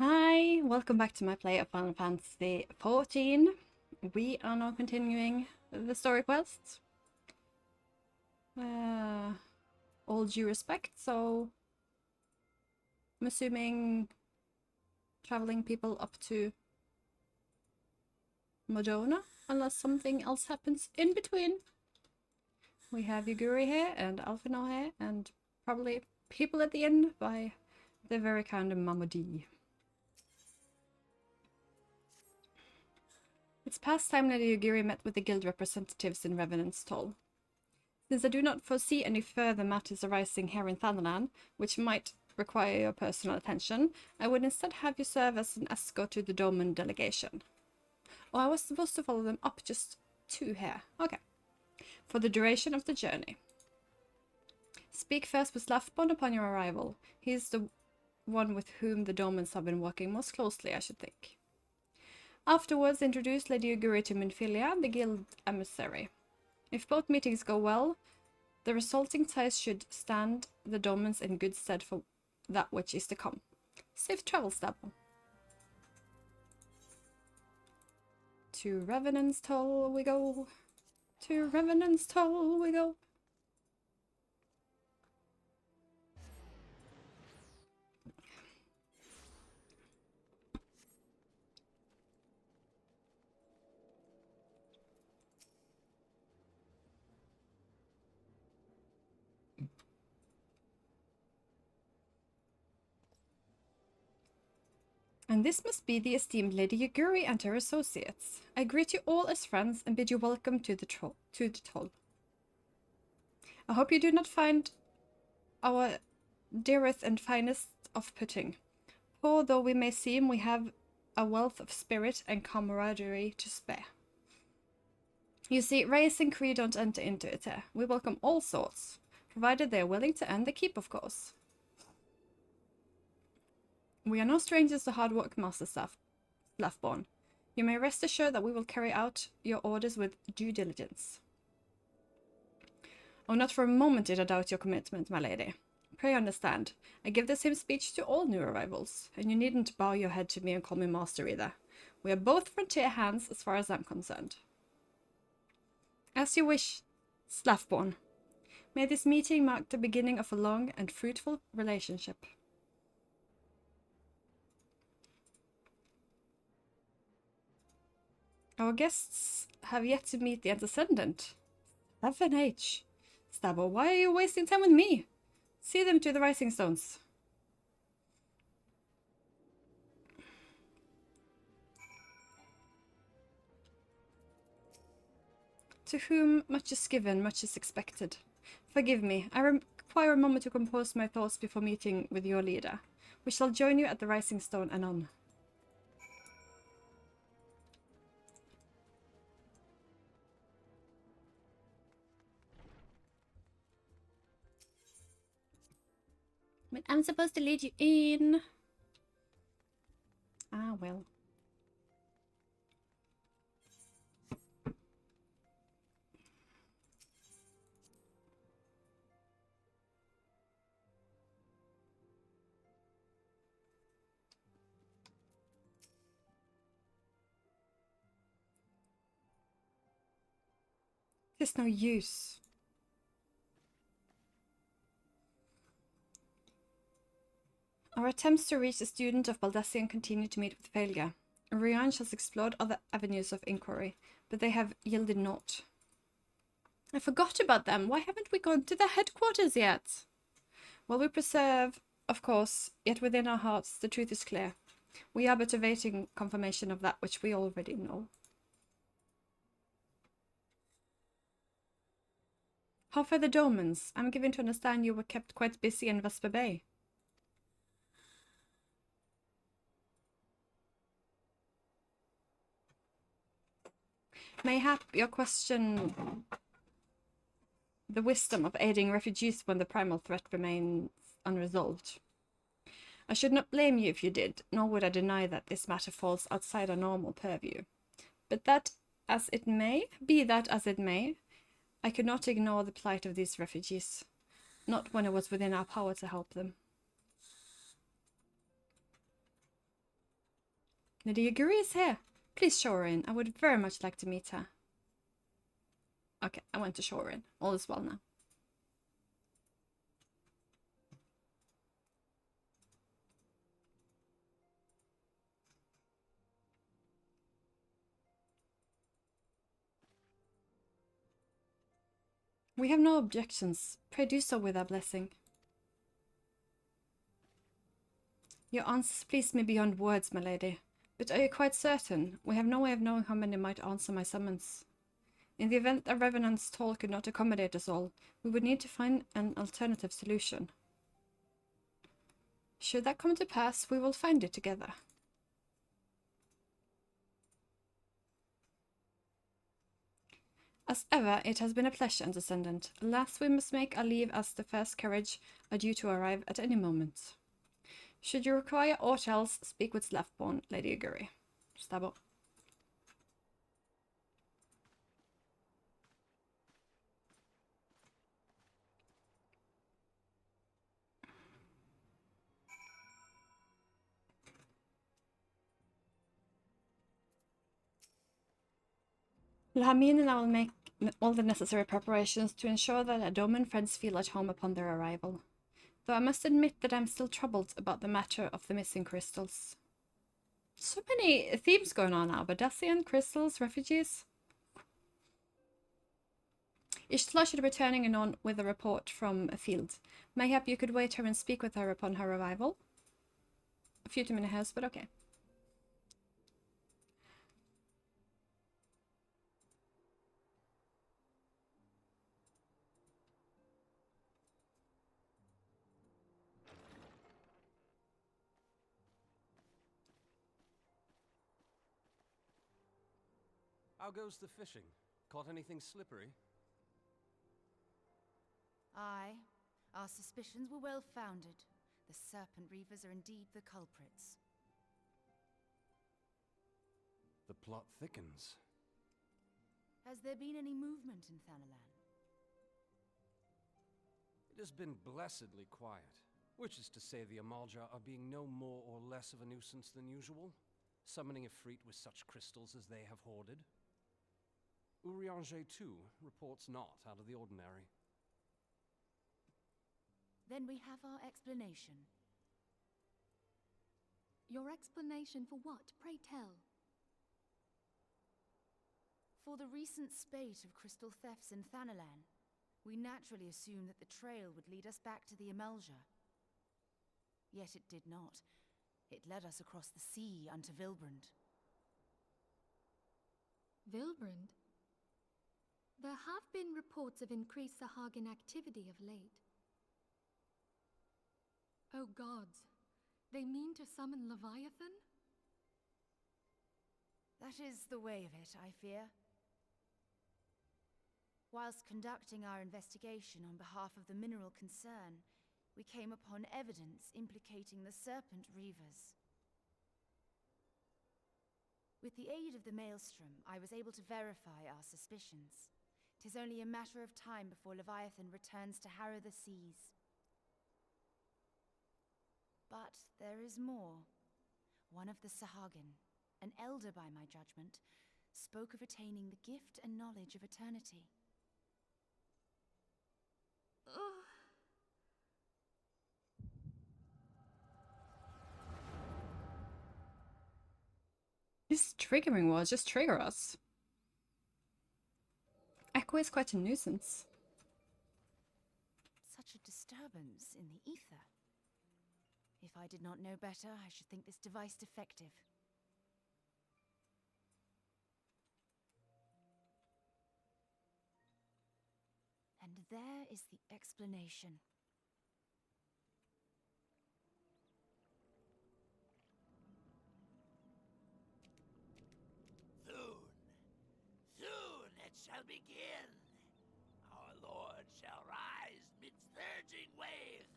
Hi, welcome back to my play of Final Fantasy XIV. We are now continuing the story quest. All due respect, so I'm assuming traveling people up to Madonna, unless something else happens in between. We have Yuguri here, and Alphinaud here, and probably people at the end by the very kind of Mama D. It's past time Lady Yugiri met with the guild representatives in Revenant's Toll. Since I do not foresee any further matters arising here in Thanalan, which might require your personal attention, I would instead have you serve as an escort to the Doman delegation. Oh, I was supposed to follow them up just to here. Okay. For the duration of the journey. Speak first with Slafbond upon your arrival. He is the one with whom the Domans have been working most closely, I should think. Afterwards, introduce Lady Yuguri to Minfilia, the guild emissary. If both meetings go well, the resulting ties should stand the Domans in good stead for that which is to come. Safe travels, Dabble. To Revenant's Toll we go. To Revenant's Toll we go. And this must be the esteemed Lady Yuguri and her associates. I greet you all as friends and bid you welcome to the Toll. I hope you do not find our dearest and finest off-putting. Poor though we may seem, we have a wealth of spirit and camaraderie to spare. You see, race and creed don't enter into it here. We welcome all sorts, provided they are willing to earn the keep, of course. We are no strangers to hard work, Master Slafborn. You may rest assured that we will carry out your orders with due diligence. Oh, not for a moment did I doubt your commitment, my lady. Pray understand, I give the same speech to all new arrivals, and you needn't bow your head to me and call me master either. We are both frontier hands as far as I'm concerned. As you wish, Slafborn. May this meeting mark the beginning of a long and fruitful relationship. Our guests have yet to meet the antecedent. FNH. Stabbo, why are you wasting time with me? See them to the Rising Stones. To whom much is given, much is expected. Forgive me, I require a moment to compose my thoughts before meeting with your leader. We shall join you at the Rising Stone anon. But I'm supposed to lead you in. Ah, well. There's no use. Our attempts to reach the Student of Baldesion continue to meet with failure. Rian has explored other avenues of inquiry, but they have yielded naught. I forgot about them. Why haven't we gone to their headquarters yet? While we preserve, of course, yet within our hearts the truth is clear. We are but awaiting confirmation of that which we already know. How fare the Domans? I'm given to understand you were kept quite busy in Vesper Bay. Mayhap your question the wisdom of aiding refugees when the primal threat remains unresolved. I should not blame you if you did, nor would I deny that this matter falls outside our normal purview. But that as it may, I could not ignore the plight of these refugees, not when it was within our power to help them. Lady Yaguri is here. Please show her in. I would very much like to meet her. Okay, I went to show her in. All is well now. We have no objections. Pray do so with our blessing. Your answers please me beyond words, my lady. But are you quite certain? We have no way of knowing how many might answer my summons. In the event a Revenant's toll could not accommodate us all, we would need to find an alternative solution. Should that come to pass, we will find it together. As ever, it has been a pleasure, Descendant. Alas, we must make our leave as the first carriage are due to arrive at any moment. Should you require aught else, speak with Slaftborn, Lady Yaguri. Stabo. Lahamine and I will make all the necessary preparations to ensure that our Doman friends feel at home upon their arrival. Though I must admit that I'm still troubled about the matter of the missing crystals. So many themes going on now. Baldesion, crystals, refugees. Ishtla should be returning anon with a report from a field. Mayhap you could wait her and speak with her upon her arrival. A few too many hairs, but okay. How goes the fishing? Caught anything slippery? Aye. Our suspicions were well founded. The Serpent Reavers are indeed the culprits. The plot thickens. Has there been any movement in Thanalan? It has been blessedly quiet, which is to say the Amalja are being no more or less of a nuisance than usual, summoning Ifrit with such crystals as they have hoarded. Urianger, too, reports not out of the ordinary. Then we have our explanation. Your explanation for what, pray tell? For the recent spate of crystal thefts in Thanalan, we naturally assumed that the trail would lead us back to the Amalja. Yet it did not. It led us across the sea unto Vilbrand. Vilbrand? There have been reports of increased Sahagin activity of late. Oh gods, they mean to summon Leviathan? That is the way of it, I fear. Whilst conducting our investigation on behalf of the mineral concern, we came upon evidence implicating the Serpent Reavers. With the aid of the Maelstrom, I was able to verify our suspicions. 'Tis only a matter of time before Leviathan returns to harrow the seas. But there is more. One of the Sahagin, an elder by my judgment, spoke of attaining the gift and knowledge of eternity. Ugh. These triggering words just trigger us. Echo is quite a nuisance. Such a disturbance in the ether. If I did not know better, I should think this device defective. And there is the explanation. Soon it shall begin. Our Lord shall rise midst surging wave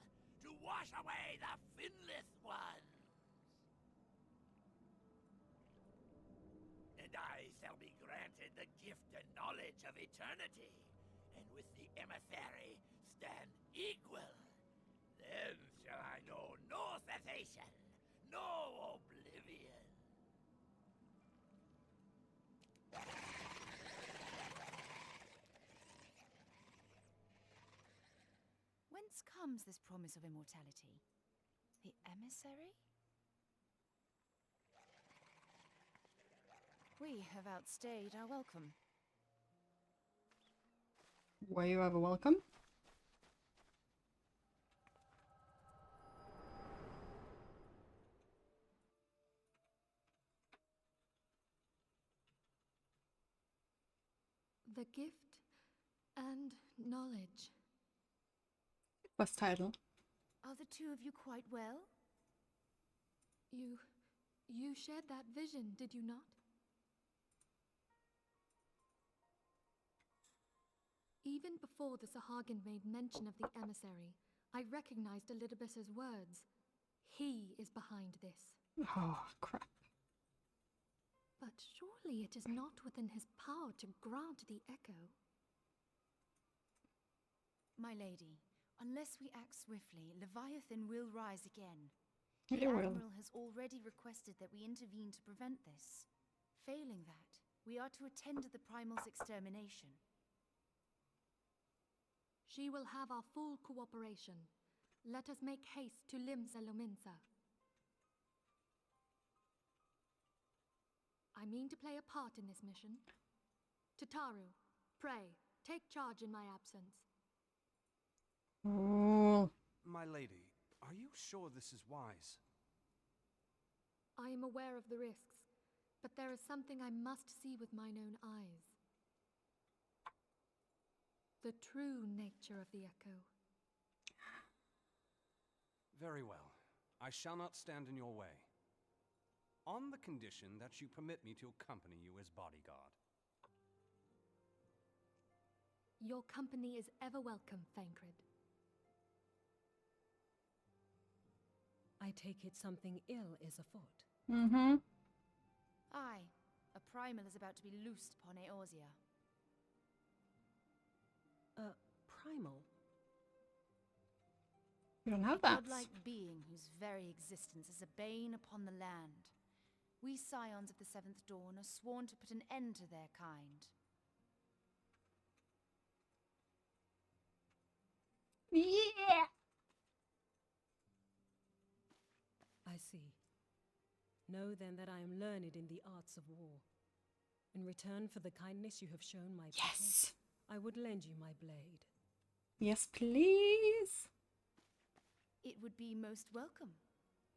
to wash away the finless ones. And I shall be granted the gift and knowledge of eternity, and with the emissary stand equal. Then shall I know no cessation, no oblivion. Whence comes this promise of immortality? The emissary? We have outstayed our welcome. Were you ever welcome? The gift and knowledge. Quest title. Are the two of you quite well? You shared that vision, did you not? Even before the Sahagin made mention of the emissary, I recognized Elidibus's words. He is behind this. Oh, crap. But surely it is not within his power to grant the echo. My lady, unless we act swiftly, Leviathan will rise again. It The will. Admiral has already requested that we intervene to prevent this. Failing that, we are to attend to the Primal's extermination. She will have our full cooperation. Let us make haste to Limsa Lominsa. I mean to play a part in this mission. Tataru, pray, take charge in my absence. Oh. My lady, are you sure this is wise? I am aware of the risks, but there is something I must see with mine own eyes. The true nature of the echo. Very well. I shall not stand in your way. On the condition that you permit me to accompany you as bodyguard. Your company is ever welcome, Thancred. I take it something ill is afoot. Mm-hmm. Aye, a Primal is about to be loosed upon Eorzea. Primal? You don't have A that. godlike being whose very existence is a bane upon the land. We scions of the Seventh Dawn are sworn to put an end to their kind. Yeah. I see. Know then that I am learned in the arts of war. In return for the kindness you have shown my people, Yes. I would lend you my blade. Yes, please. It would be most welcome.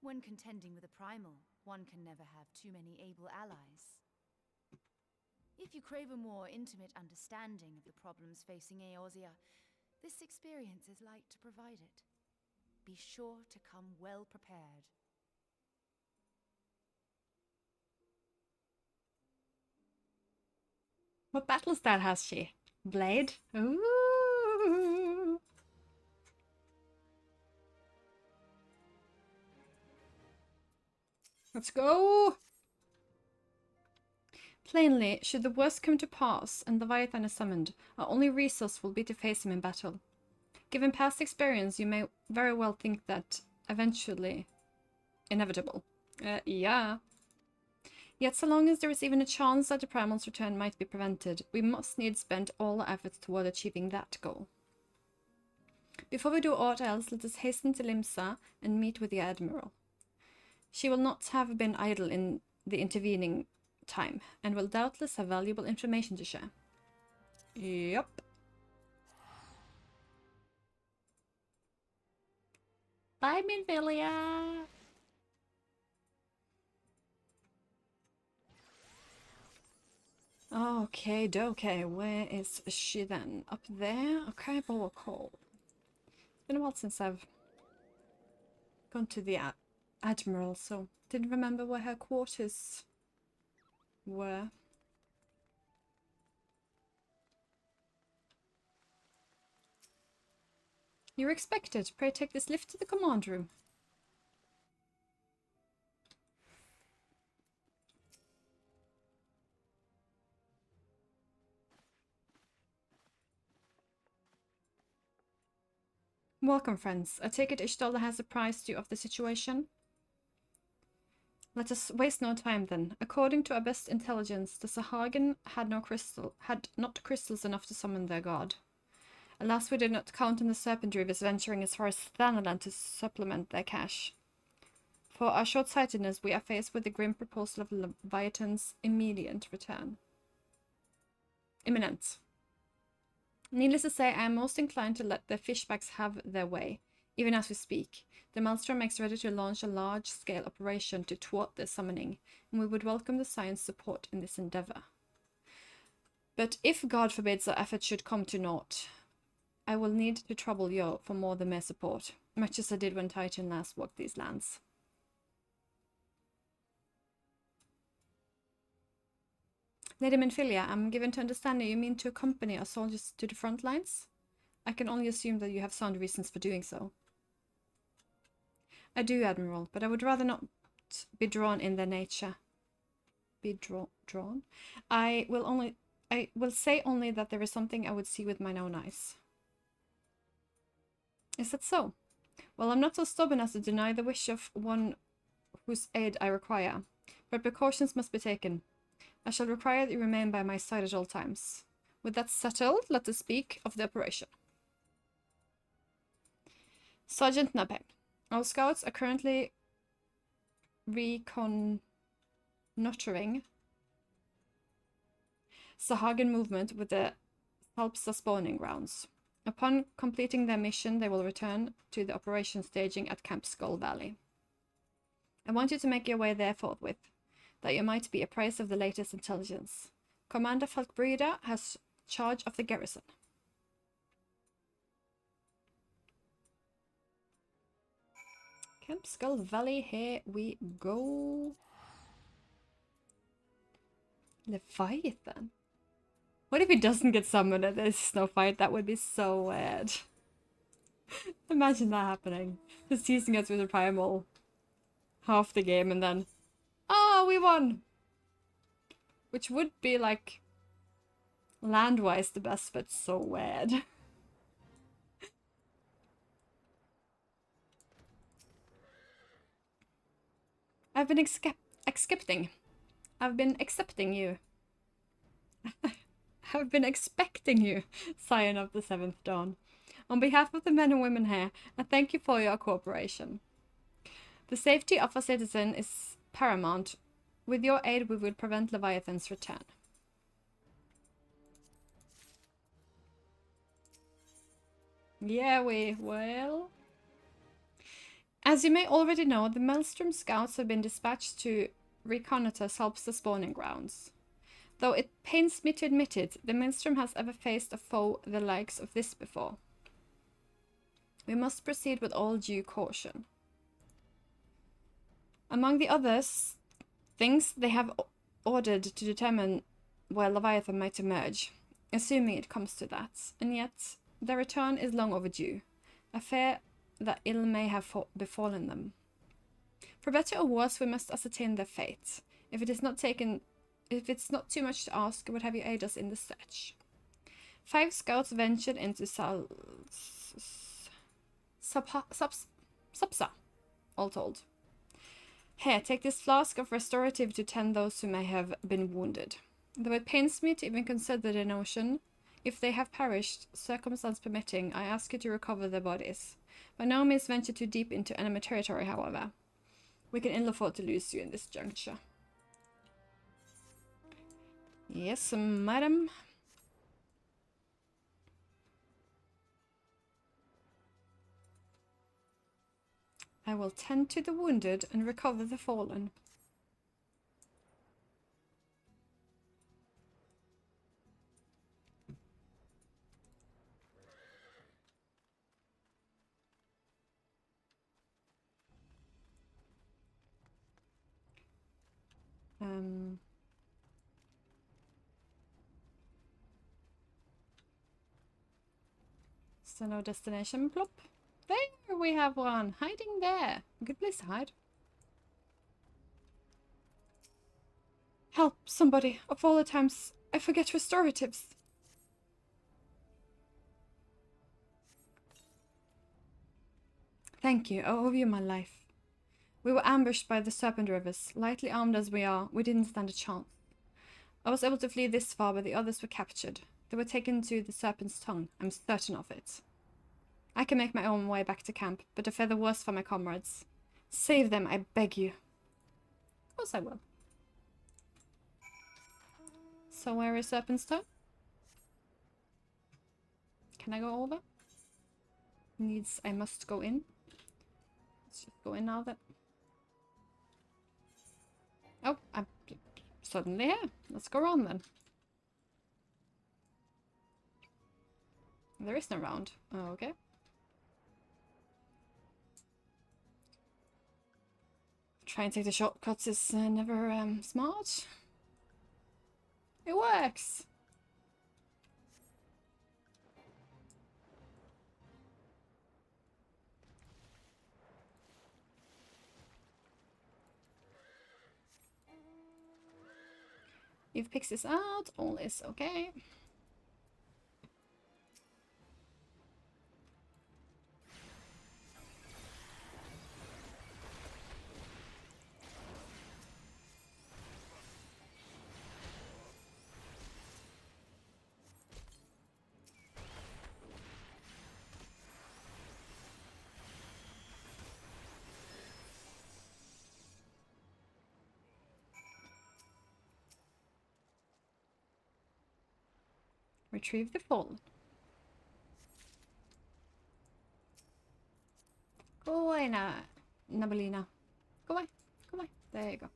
When contending with a Primal, one can never have too many able allies. If you crave a more intimate understanding of the problems facing Eorzea, this experience is like to provide it. Be sure to come well prepared. What battle style has she? Blade? Ooh. Let's go! Plainly, should the worst come to pass and Leviathan is summoned, our only resource will be to face him in battle. Given past experience, you may very well think that eventually inevitable. Yeah. Yet so long as there is even a chance that the Primal's return might be prevented, we must needs spend all our efforts toward achieving that goal. Before we do aught else, let us hasten to Limsa and meet with the Admiral. She will not have been idle in the intervening time, and will doubtless have valuable information to share. Yup. Bye, Minvilia! Okay, okay, where is she then? Up there? Okay, Boa Call. It's been a while since I've gone to the Admiral, so didn't remember where her quarters were. You're expected. Pray take this lift to the command room. Welcome, friends. I take it Ul'dah has apprised you of the situation? Let us waste no time then. According to our best intelligence, the Sahagin had not crystals enough to summon their god. Alas, we did not count on the Serpent Reavers venturing as far as Thanalan to supplement their cache. For our short-sightedness, we are faced with the grim proposal of Leviathan's imminent return. Imminent. Needless to say, I am most inclined to let the fishbacks have their way, even as we speak. The Maelstrom makes ready to launch a large-scale operation to thwart their summoning, and we would welcome the Science support in this endeavor. But if, God forbids, our efforts should come to naught, I will need to trouble you for more than mere support, much as I did when Titan last walked these lands. Lady Minfilia, I'm given to understand that you mean to accompany our soldiers to the front lines? I can only assume that you have sound reasons for doing so. I do, Admiral, but I would rather not be drawn in their nature. Be drawn? I will say only that there is something I would see with mine own eyes. Is that so? Well, I'm not so stubborn as to deny the wish of one whose aid I require, but precautions must be taken. I shall require that you remain by my side at all times. With that settled, let us speak of the operation. Sergeant Nabheb, our scouts are currently reconnoitering Sahagin movement with the Ul'dah spawning grounds. Upon completing their mission, they will return to the operation staging at Camp Skull Valley. I want you to make your way there forthwith, that you might be apprised of the latest intelligence. Commander Falkbreda has charge of the garrison. Camp Skull Valley, here we go. Leviathan? What if he doesn't get summoned and there's no fight? That would be so weird. Imagine that happening. Just teasing us with a primal half the game and then, oh, we won! Which would be like, land-wise the best, but so weird. I've been accepting you. I've been expecting you, Scion of the Seventh Dawn. On behalf of the men and women here, I thank you for your cooperation. The safety of our citizen is paramount. With your aid, we will prevent Leviathan's return. Yeah, we will. As you may already know, the Maelstrom scouts have been dispatched to reconnoiter Ul'dah spawning grounds. Though it pains me to admit it, the Maelstrom has ever faced a foe the likes of this before. We must proceed with all due caution. Among the others, things they have ordered to determine where Leviathan might emerge, assuming it comes to that, and yet their return is long overdue. I fear that ill may have befallen them. For better or worse, we must ascertain their fate. If it's not too much to ask, would have you aid us in the search. 5 scouts ventured into Subsa, all told. Here, take this flask of restorative to tend those who may have been wounded. Though it pains me to even consider the notion, if they have perished, circumstance permitting, I ask you to recover their bodies. By no means venture too deep into enemy territory, however. We can ill afford to lose you in this juncture. Yes, madam. I will tend to the wounded and recover the fallen. So no destination, plop. There we have one, hiding there. Good place to hide. Help, somebody. Of all the times I forget restoratives. Thank you, I owe you my life. We were ambushed by the Serpent Reavers. Lightly armed as we are, we didn't stand a chance. I was able to flee this far, but the others were captured. They were taken to the Serpent's Tongue. I'm certain of it. I can make my own way back to camp, but I fear the worst for my comrades. Save them, I beg you. Of course I will. So where is Serpent's Tongue? Can I go over? Needs, I must go in. Let's just go in now then. Oh, I'm suddenly here. Let's go around then. There is no round. Oh, okay. Try and take the shortcuts is never smart. It works! You've picked this out, all is okay. Retrieve the fallen. Go away now, Nabelina. Go away. Go away. There you go.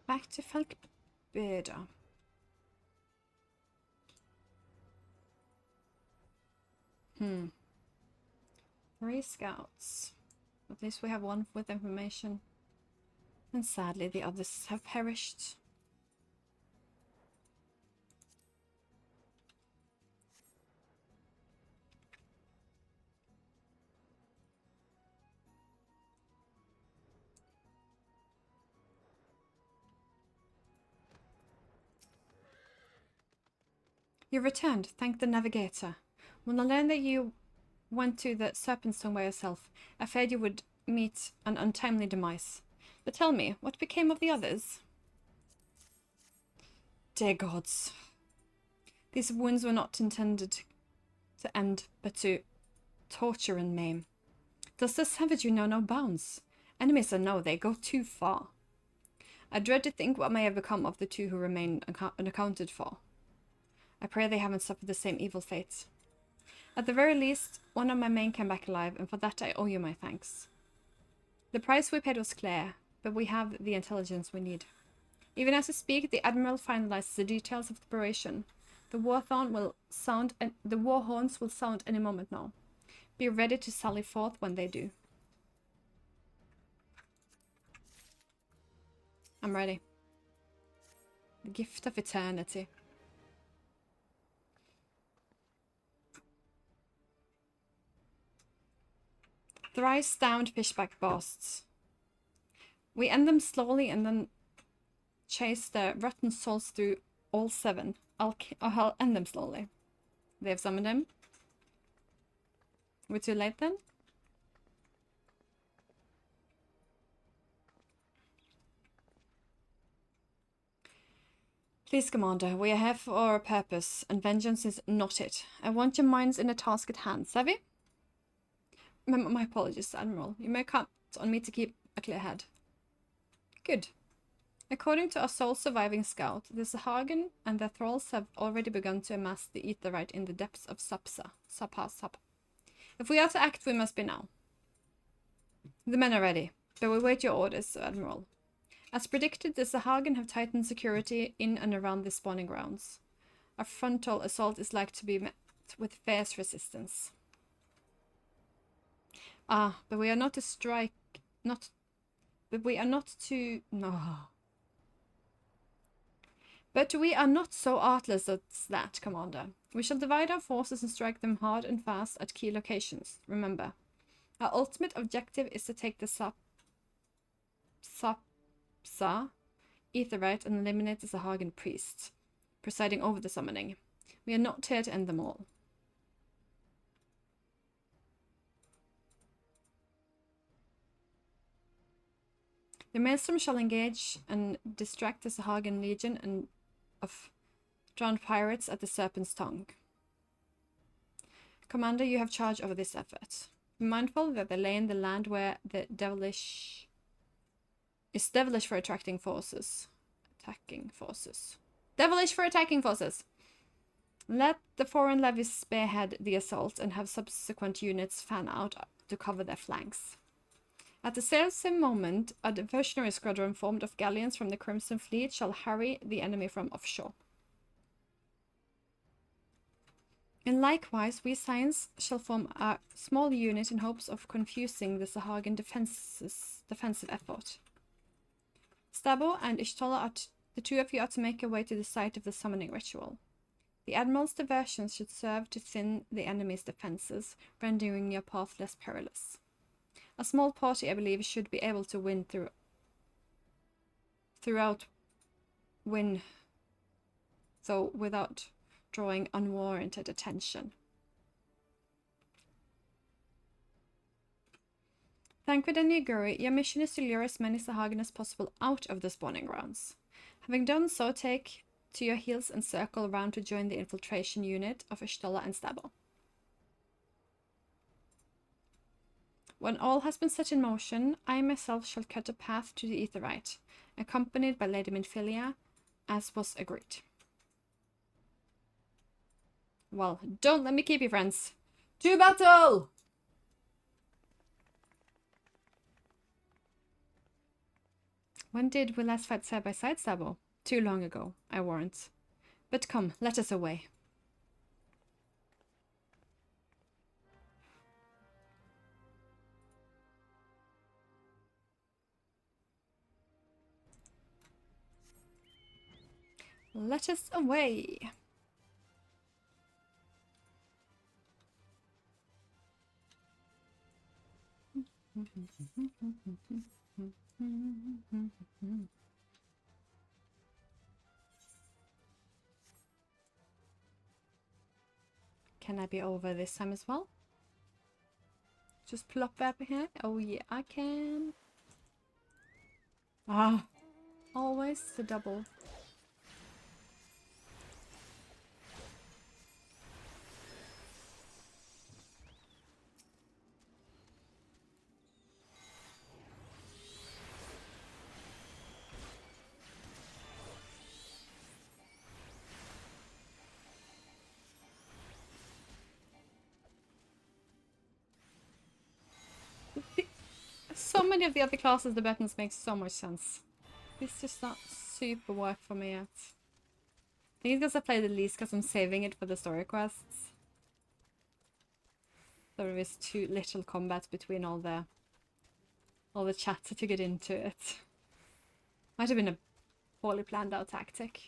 Back to Falkbeda. 3 scouts. At least we have one with information. And sadly the others have perished. You returned, thank the navigator. When I learned that you went to the Serpent's Tongue by yourself, I feared you would meet an untimely demise. But tell me, what became of the others? Dear gods. These wounds were not intended to end, but to torture and maim. Does the savagery know no bounds? Enemies I know, they go too far. I dread to think what may have become of the 2 who remain unaccounted for. I pray they haven't suffered the same evil fate. At the very least, one of my men came back alive, and for that I owe you my thanks. The price we paid was clear, but we have the intelligence we need. Even as we speak, the Admiral finalizes the details of the operation. The war horns will sound any moment now. Be ready to sally forth when they do. I'm ready. The gift of eternity. Thrice downed fishback bosts. We end them slowly and then chase the rotten souls through all 7. I'll end them slowly. They have summoned him. We're too late then? Please, Commander, we are here for a purpose, and vengeance is not it. I want your minds in the task at hand, savvy? My apologies, Admiral. You may count on me to keep a clear head. Good. According to our sole surviving scout, the Sahagin and their thralls have already begun to amass the aetheryte in the depths of Sapsa. If we are to act, we must be now. The men are ready, but we wait your orders, Admiral. As predicted, the Sahagin have tightened security in and around the spawning grounds. A frontal assault is like to be met with fierce resistance. But we are not to strike, But we are not so artless as that, Commander. We shall divide our forces and strike them hard and fast at key locations. Remember, our ultimate objective is to take the Sapsa aetheryte and eliminate the Sahagin priest, presiding over the summoning. We are not here to end them all. The Maelstrom shall engage and distract the Sahagin Legion and of drowned pirates at the Serpent's Tongue. Commander, you have charge over this effort. Be mindful that they lay in the land where the devilish for attracting forces. Attacking forces. Devilish for attacking forces! Let the foreign levies spearhead the assault and have subsequent units fan out to cover their flanks. At the same moment, a diversionary squadron formed of galleons from the Crimson Fleet shall harry the enemy from offshore. And likewise, we Scions shall form a small unit in hopes of confusing the Sahagin defensive effort. Stabo and Ishtola, the two of you are to make your way to the site of the summoning ritual. The Admiral's diversions should serve to thin the enemy's defenses, rendering your path less perilous. A small party, I believe, should be able to win though without drawing unwarranted attention. Thancred and Yuguri, your mission is to lure as many Sahagin as possible out of the spawning grounds. Having done so, take to your heels and circle around to join the infiltration unit of Ishtola and Stabo. When all has been set in motion, I myself shall cut a path to the Aetheryte, accompanied by Lady Minfilia, as was agreed. Well, don't let me keep you, friends. To battle! When did we last fight side by side, Stabo? Too long ago, I warrant. But come, let us away. Let us away. Can I be over this time as well? Just plop up here? Oh yeah, I can. Ah, always the double. So many of the other classes, the buttons make so much sense. It's just not super work for me yet. I think it's because I played the least because I'm saving it for the story quests. There is too little combat between all the chats to get into it. Might have been a poorly planned out tactic.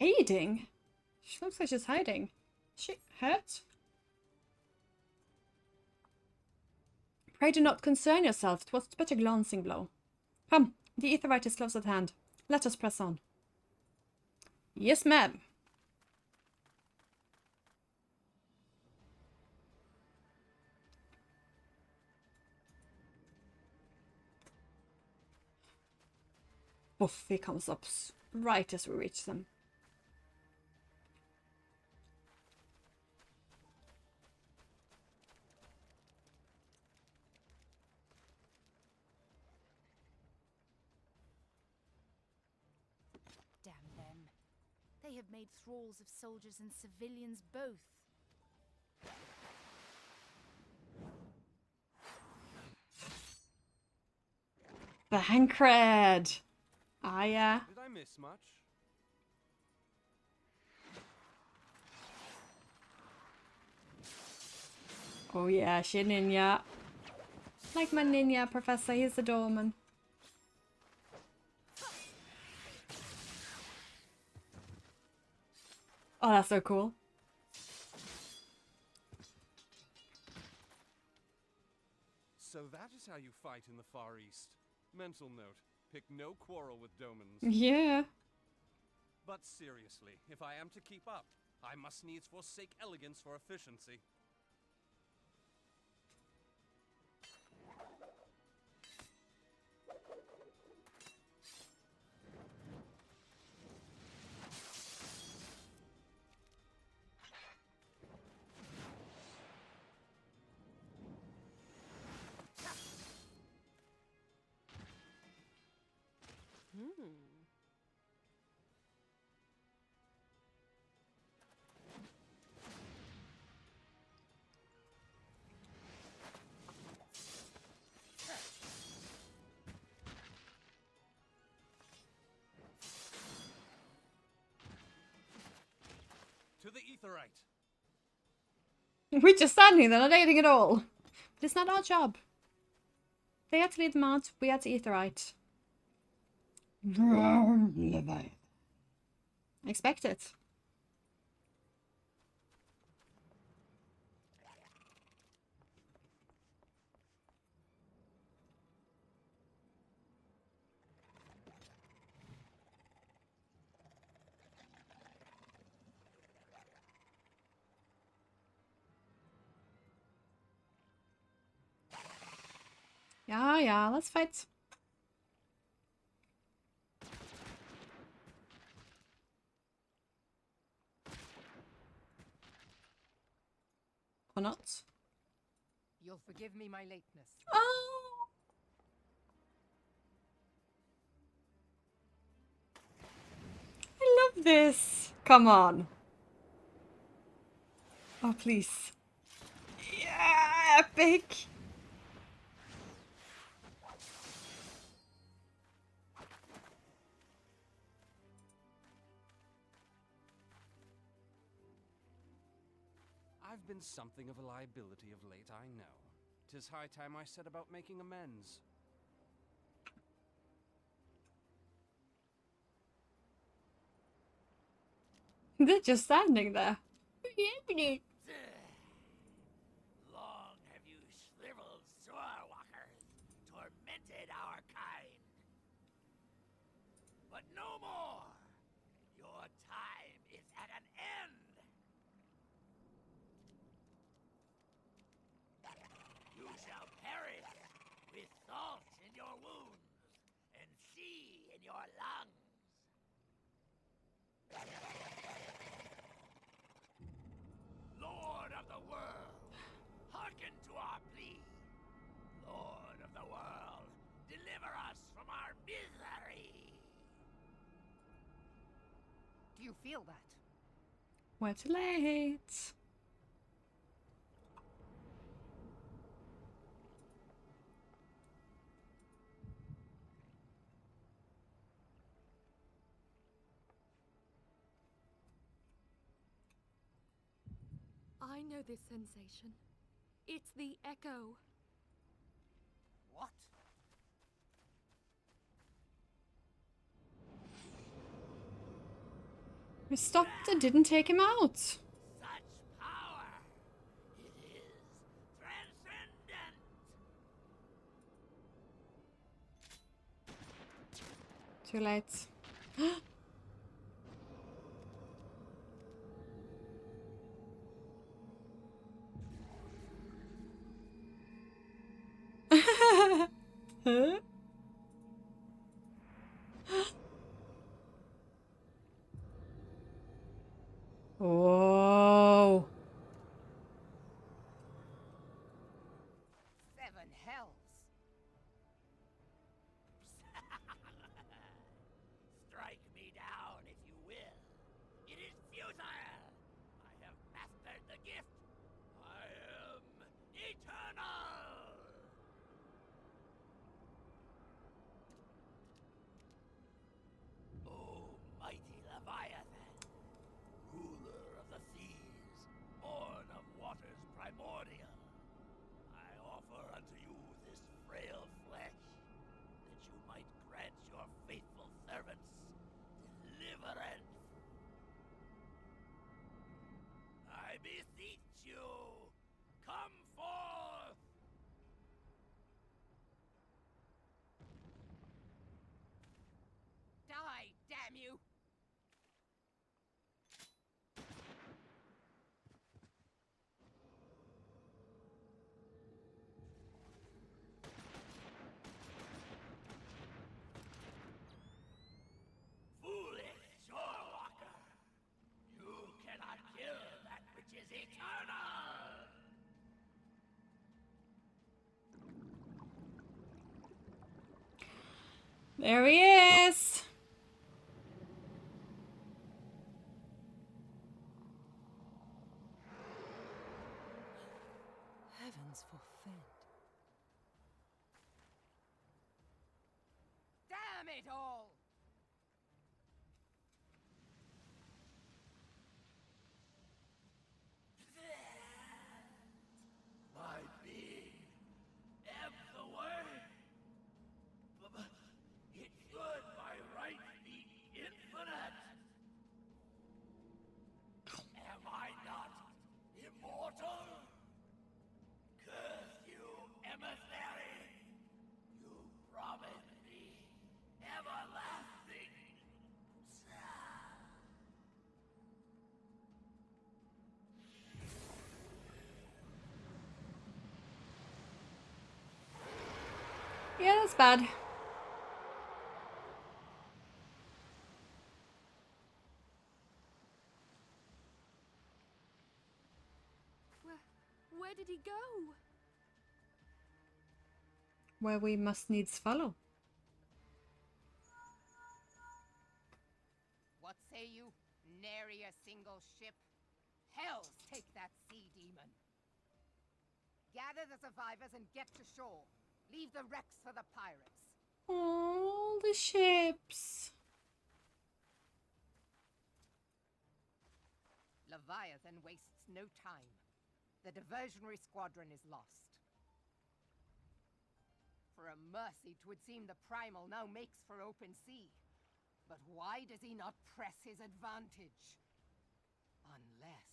Aiding? She looks like she's hiding. She hurt? Pray do not concern yourself. 'Twas but a glancing blow. Come, the Aetheryte is close at hand. Let us press on. Yes, ma'am. Woof, he comes up right as we reach them. Damn them. They have made thralls of soldiers and civilians both. Bankred! Ah, yeah. Did I miss much? Oh, yeah, she ninja. Like my ninja professor, he's a Doman. Oh, that's so cool. So that is how you fight in the Far East. Mental note, pick no quarrel with Domans. Yeah. But seriously, if I am to keep up, I must needs forsake elegance for efficiency. To the Aetheryte! We're just standing there, not dating at all. But it's not our job. They had to lead them out, we had to Aetheryte. Leviathan. Expect it. Yeah, let's fight. Or not. You'll forgive me my lateness. Oh! I love this. Come on. Oh, please. Yeah, epic. I've been something of a liability of late, I know. 'Tis high time I set about making amends. They're just standing there. Long have you shriveled swordwalkers tormented our kind. But no more! Your time is at an end! You shall perish with salt in your wounds and sea in your lungs. Lord of the world, hearken to our plea. Lord of the world, deliver us from our misery. Do you feel that? We're too late. I know this sensation. It's the echo. What? We stopped and didn't take him out. Such power! It is transcendent! Too late. Huh? Whoa. 7 hells. Strike me down if you will. It is futile. I have mastered the gift. I am eternal. O mighty Leviathan, ruler of the seas, born of waters primordial, I offer unto you this frail flesh, that you might grant your faithful servants deliverance. I beseech you, come forth! Die, damn you! Foolish shorewalker! You cannot kill that which is eternal! There he is. Heavens forfend. Damn it all! My being ebbs away. But it should by right be infinite. Am I not immortal? Curse you, emissary! You promised me everlasting. Yeah, that's bad. Where did he go? Where we must needs follow. What say you? Nary a single ship? Hells take that sea demon! Gather the survivors and get to shore. Leave the wrecks for the pirates. All the ships. Leviathan wastes no time. The diversionary squadron is lost. For a mercy, 'twould seem the primal now makes for open sea. But why does he not press his advantage? Unless...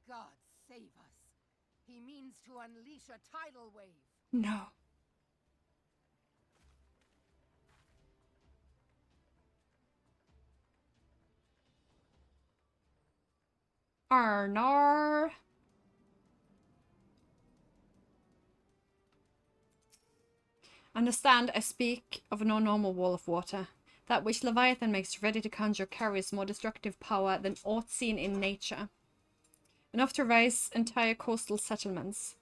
God save us. He means to unleash a tidal wave. No. Arnar. Understand, I speak of no normal wall of water. That which Leviathan makes ready to conjure carries more destructive power than aught seen in nature. Enough to raise entire coastal settlements.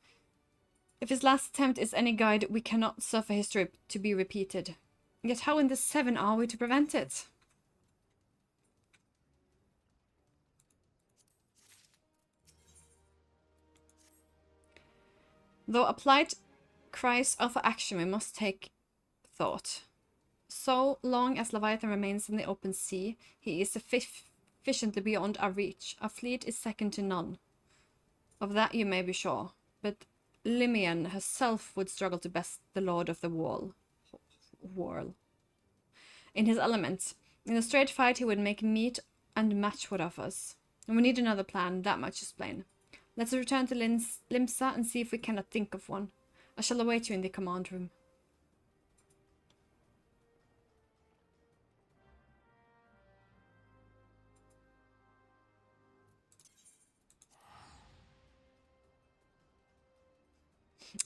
If his last attempt is any guide, we cannot suffer history to be repeated. Yet how in the Seven are we to prevent it? Though applied cries are for action, we must take thought. So long as Leviathan remains in the open sea, he is sufficiently beyond our reach. Our fleet is second to none. Of that you may be sure. But Limian herself would struggle to best the Lord of the Wall. In his element. In a straight fight he would make meat and match what offers. And we need another plan, that much is plain. Let's return to Limsa and see if we cannot think of one. I shall await you in the command room.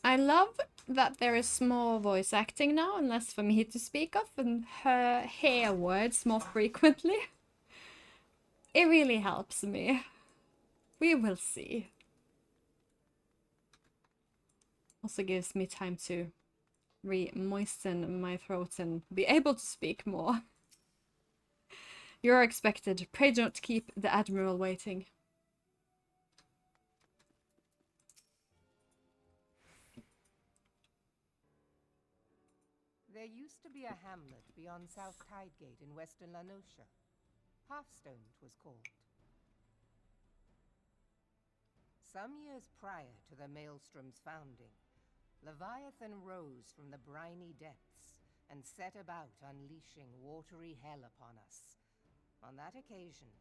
I love that there is more voice acting now and less for me to speak of and hear words more frequently. It really helps me. We will see. Also gives me time to re-moisten my throat and be able to speak more. You're expected. Pray don't keep the Admiral waiting. There used to be a hamlet beyond South Tidegate in western Lanosha. Hearthstone, 'twas called. Some years prior to the Maelstrom's founding, Leviathan rose from the briny depths and set about unleashing watery hell upon us. On that occasion,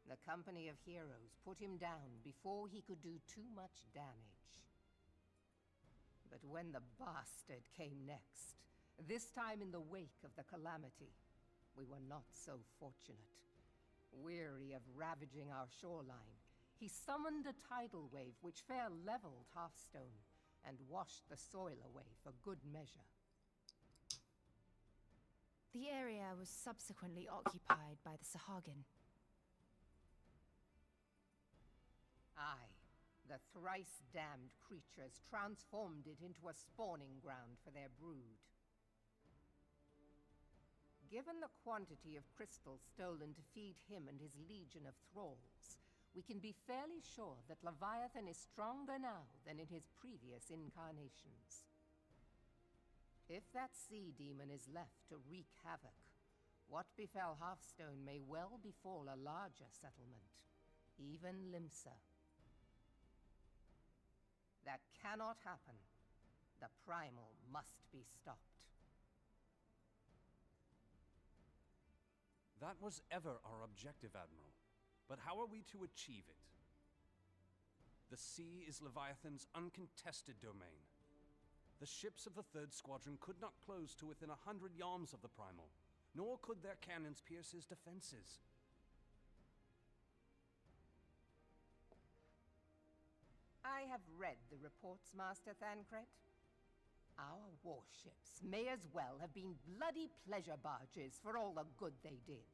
the company of heroes put him down before he could do too much damage. But when the bastard came next, this time in the wake of the calamity, we were not so fortunate. Weary of ravaging our shoreline, he summoned a tidal wave which fair leveled Hearthstone and washed the soil away for good measure. The area was subsequently occupied by the Sahagin. Aye, the thrice-damned creatures transformed it into a spawning ground for their brood. Given the quantity of crystals stolen to feed him and his legion of thralls, we can be fairly sure that Leviathan is stronger now than in his previous incarnations. If that sea demon is left to wreak havoc, what befell Hearthstone may well befall a larger settlement, even Limsa. That cannot happen. The primal must be stopped. That was ever our objective, Admiral. But how are we to achieve it? The sea is Leviathan's uncontested domain. The ships of the 3rd Squadron could not close to within 100 yards of the primal, nor could their cannons pierce his defenses. I have read the reports, Master Thancred. Our warships may as well have been bloody pleasure barges for all the good they did.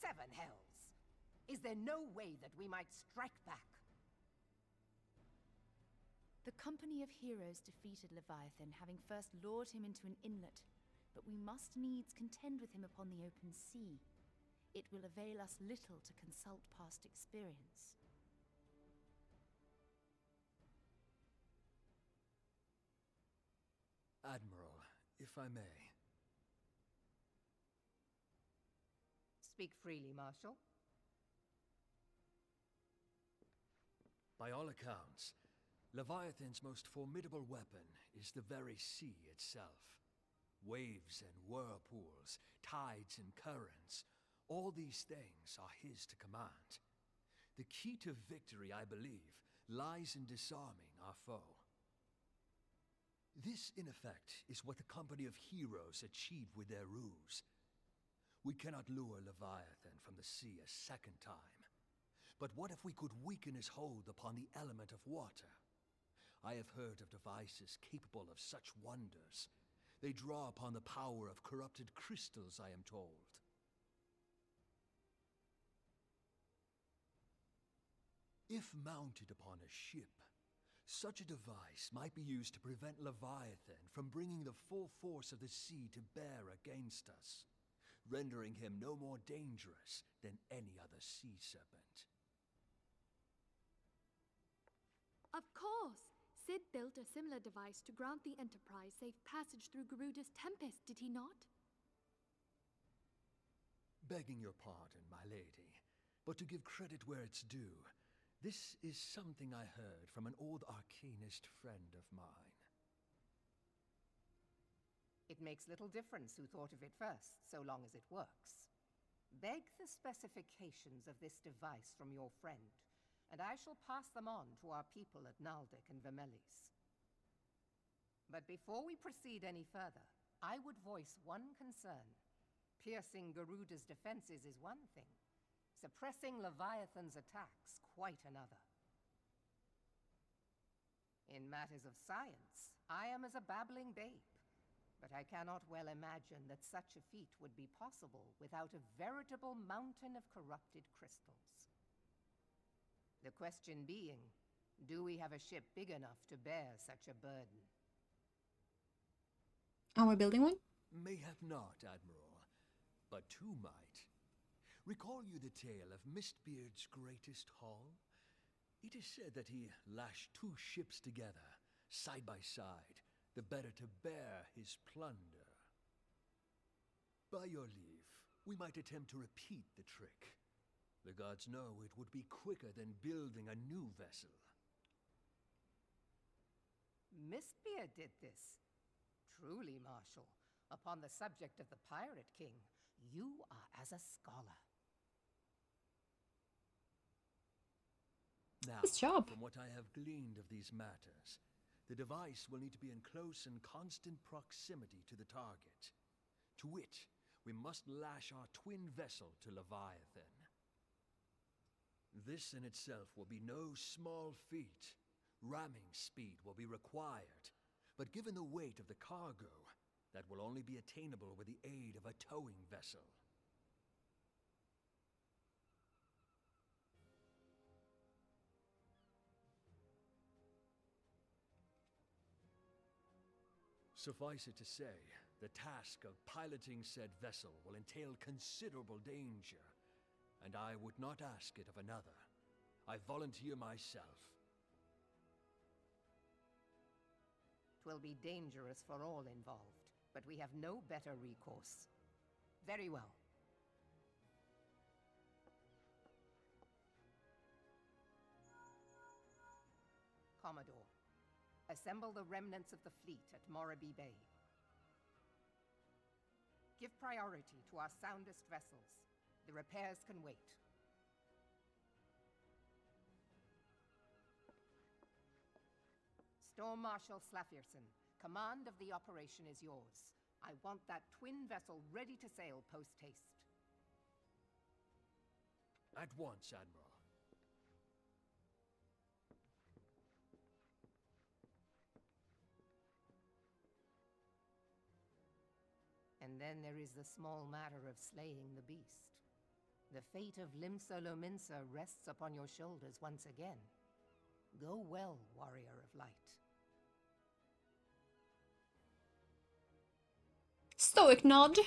7 hells! Is there no way that we might strike back? The company of heroes defeated Leviathan, having first lured him into an inlet, but we must needs contend with him upon the open sea. It will avail us little to consult past experience. Admiral, if I may. Speak freely, Marshal. By all accounts, Leviathan's most formidable weapon is the very sea itself. Waves and whirlpools, tides and currents, all these things are his to command. The key to victory, I believe, lies in disarming our foe. This, in effect, is what the company of heroes achieved with their ruse. We cannot lure Leviathan from the sea a second time. But what if we could weaken his hold upon the element of water? I have heard of devices capable of such wonders. They draw upon the power of corrupted crystals, I am told. If mounted upon a ship, such a device might be used to prevent Leviathan from bringing the full force of the sea to bear against us, rendering him no more dangerous than any other sea serpent. Of course! Sid built a similar device to grant the Enterprise safe passage through Garuda's Tempest, did he not? Begging your pardon, my lady, but to give credit where it's due, this is something I heard from an old arcanist friend of mine. It makes little difference who thought of it first, so long as it works. Beg the specifications of this device from your friend, and I shall pass them on to our people at Naldic and Vermelis. But before we proceed any further, I would voice one concern. Piercing Garuda's defenses is one thing. Suppressing Leviathan's attacks, quite another. In matters of science, I am as a babbling babe. But I cannot well imagine that such a feat would be possible without a veritable mountain of corrupted crystals. The question being, do we have a ship big enough to bear such a burden? Are we building one? Mayhap not, Admiral, but two might. Recall you the tale of Mistbeard's greatest haul? It is said that he lashed two ships together, side by side, the better to bear his plunder. By your leave, we might attempt to repeat the trick. The gods know it would be quicker than building a new vessel. Mistbeard did this. Truly, Marshal, upon the subject of the Pirate King, you are as a scholar. Now, Nice job. from what I have gleaned of these matters, the device will need to be in close and constant proximity to the target. To wit, we must lash our twin vessel to Leviathan. This in itself will be no small feat. Ramming speed will be required, but given the weight of the cargo, that will only be attainable with the aid of a towing vessel. Suffice it to say, the task of piloting said vessel will entail considerable danger, and I would not ask it of another. I volunteer myself. 'Twill be dangerous for all involved, but we have no better recourse. Very well. Commodore, assemble the remnants of the fleet at Morabee Bay. Give priority to our soundest vessels. The repairs can wait. Storm Marshal Slafierson, command of the operation is yours. I want that twin vessel ready to sail post-haste. At once, Admiral. And then there is the small matter of slaying the beast. The fate of Limsa Lominsa rests upon your shoulders once again. Go well, warrior of light. Stoic nod.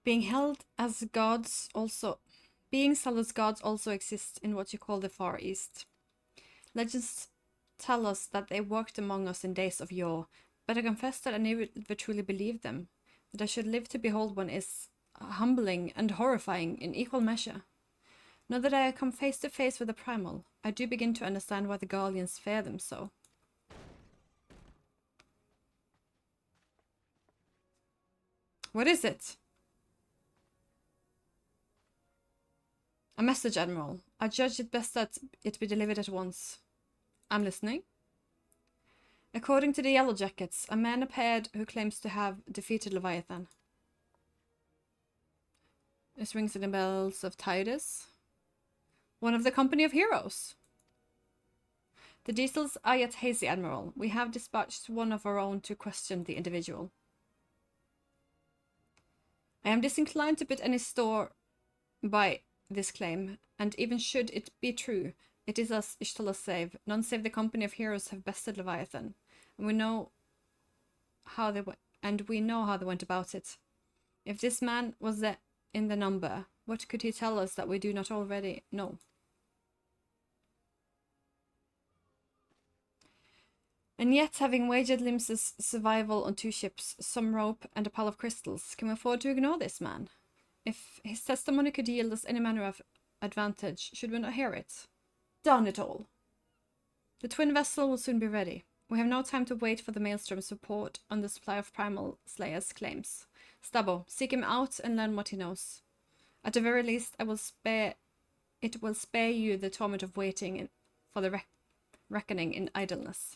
Being held as gods also exist in what you call the Far East. Legends tell us that they walked among us in days of yore, but I confess that I never truly believed them. That I should live to behold one is humbling and horrifying in equal measure. Now that I have come face to face with the primal, I do begin to understand why the Garleans fear them so. What is it? A message, Admiral. I judge it best that it be delivered at once. I'm listening. According to the Yellow Jackets, a man appeared who claims to have defeated Leviathan. This rings in the bells of Titus. One of the company of heroes. The details are yet hazy, Admiral. We have dispatched one of our own to question the individual. I am disinclined to put any store by this claim, and even should it be true, it is as Ishtalah save. None save the company of heroes have bested Leviathan, and we know how they went about it. If this man was in the number, what could he tell us that we do not already know? And yet, having wagered Limsa's survival on 2 ships, some rope, and a pile of crystals, can we afford to ignore this man? If his testimony could yield us any manner of advantage, should we not hear it? Darn it all! The twin vessel will soon be ready. We have no time to wait for the Maelstrom's support on the supply of Primal Slayer's claims. Stabbo, seek him out and learn what he knows. At the very least, it will spare you the torment of waiting for the reckoning in idleness.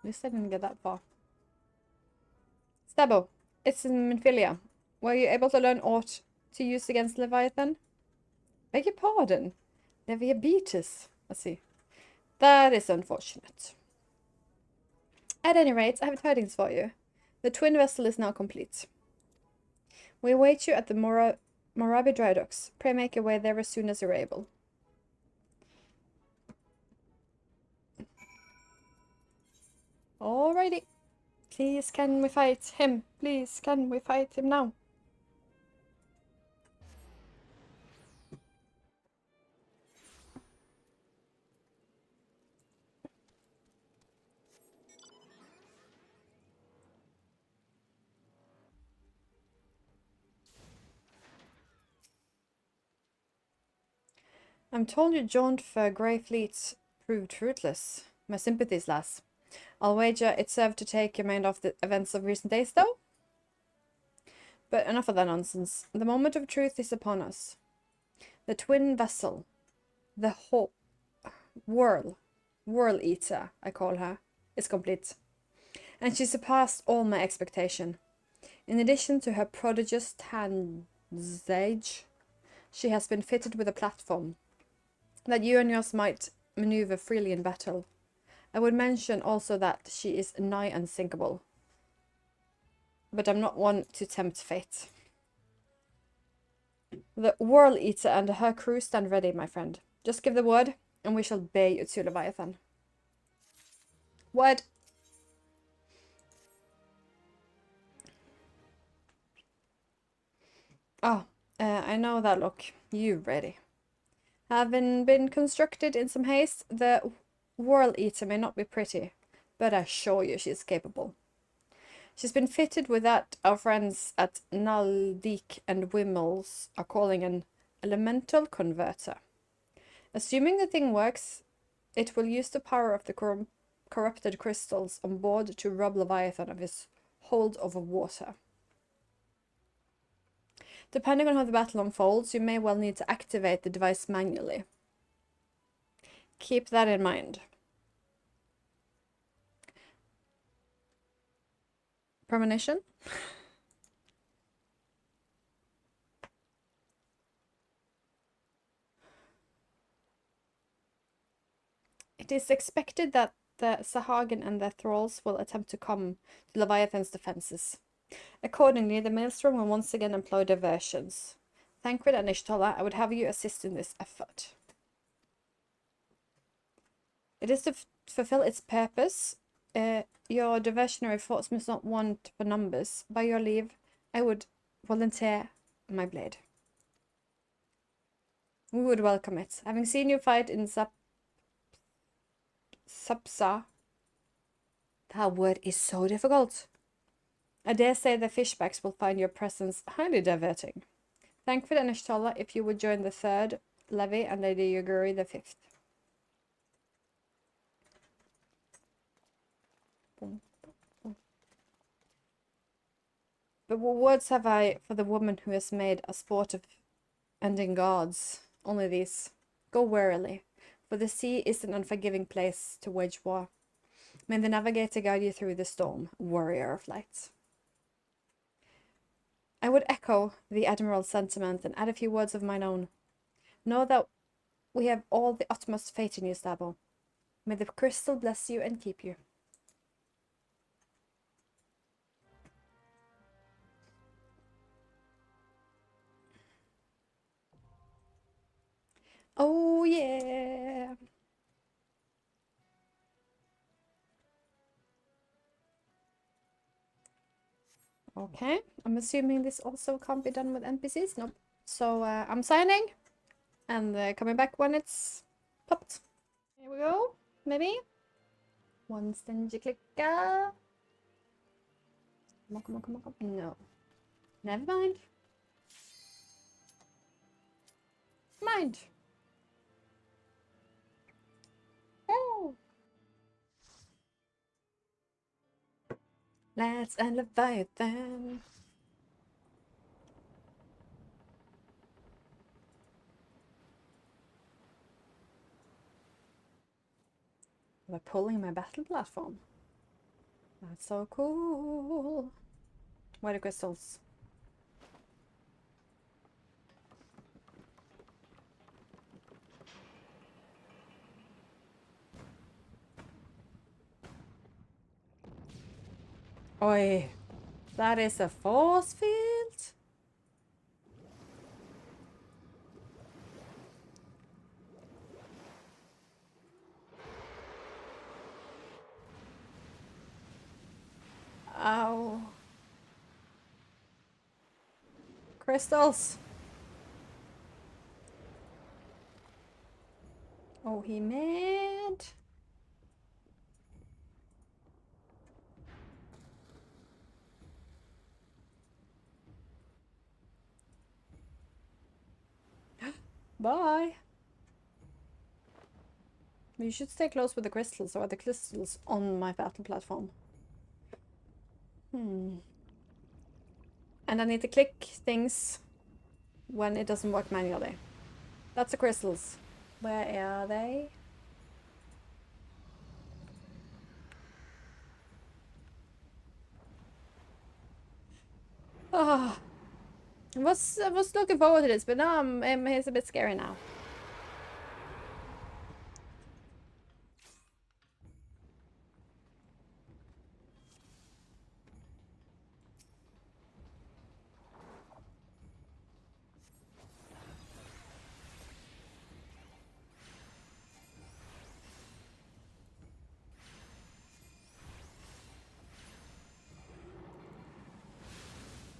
At least I didn't get that far. Stabo, it's in Minfilia. Were you able to learn aught to use against Leviathan? Beg your pardon. Leviathaaaaaaaaaaaaaaan. I see. That is unfortunate. At any rate, I have tidings for you. The twin vessel is now complete. We await you at the Morabi dry docks. Pray make your way there as soon as you're able. Alrighty. Please, can we fight him? Please, can we fight him now? I'm told your jaunt for Grey Fleet proved fruitless. My sympathies, lass. I'll wager it served to take your mind off the events of recent days, though? But enough of that nonsense. The moment of truth is upon us. The twin vessel, the Whirl-Eater, I call her, is complete. And she surpassed all my expectation. In addition to her prodigious tangage, she has been fitted with a platform that you and yours might maneuver freely in battle. I would mention also that she is nigh unsinkable. But I'm not one to tempt fate. The Whirl-Eater and her crew stand ready, my friend. Just give the word, and we shall bear you to Leviathan. Word! Oh, I know that look. You ready. Having been constructed in some haste, the Whirl-Eater may not be pretty, but I assure you she is capable. She's been fitted with that our friends at Naldik and Wimmels are calling an elemental converter. Assuming the thing works, it will use the power of the corrupted crystals on board to rob Leviathan of his hold over water. Depending on how the battle unfolds, you may well need to activate the device manually. Keep that in mind. Premonition? It is expected that the Sahagin and their thralls will attempt to come to Leviathan's defenses. Accordingly, the Maelstrom will once again employ diversions. Thancred and Ishtola, I would have you assist in this effort. It is to fulfill its purpose. Your diversionary force must not want for numbers. By your leave, I would volunteer my blade. We would welcome it. Having seen you fight in Sapsa, that word is so difficult. I dare say the fishbacks will find your presence highly diverting. Thancred and Ishtola, if you would join the 3rd Levy and Lady Yuguri the 5th. But what words have I for the woman who has made a sport of ending gods? Only these. Go warily, for the sea is an unforgiving place to wage war. May the navigator guide you through the storm, warrior of light. I would echo the Admiral's sentiment and add a few words of mine own. Know that we have all the utmost faith in you, Stabo. May the crystal bless you and keep you. Oh yeah! Okay, I'm assuming this also can't be done with NPCs. Nope. So I'm signing and coming back when it's popped. Here we go. Maybe. One stingy clicker. Come on, come on, come on, come on. No. Never mind. Mind. Oh. Let's end Leviathan. We're pulling my battle platform. That's so cool. Where are the crystals? Oi, that is a force field? Ow. Crystals. Oh, he mad? Bye. You should stay close with the crystals, or are the crystals on my battle platform? And I need to click things when it doesn't work manually. That's the crystals. Where are they? Oh, I was looking forward to this, but now it's a bit scary now.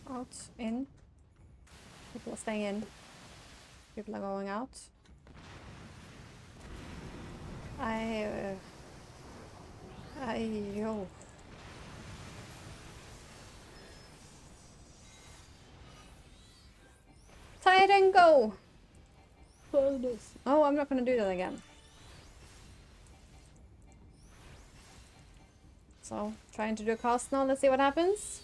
Out, in. People are staying in. People are going out. Yo. Titan, go! Oh, I'm not gonna do that again. So, trying to do a cast now, let's see what happens.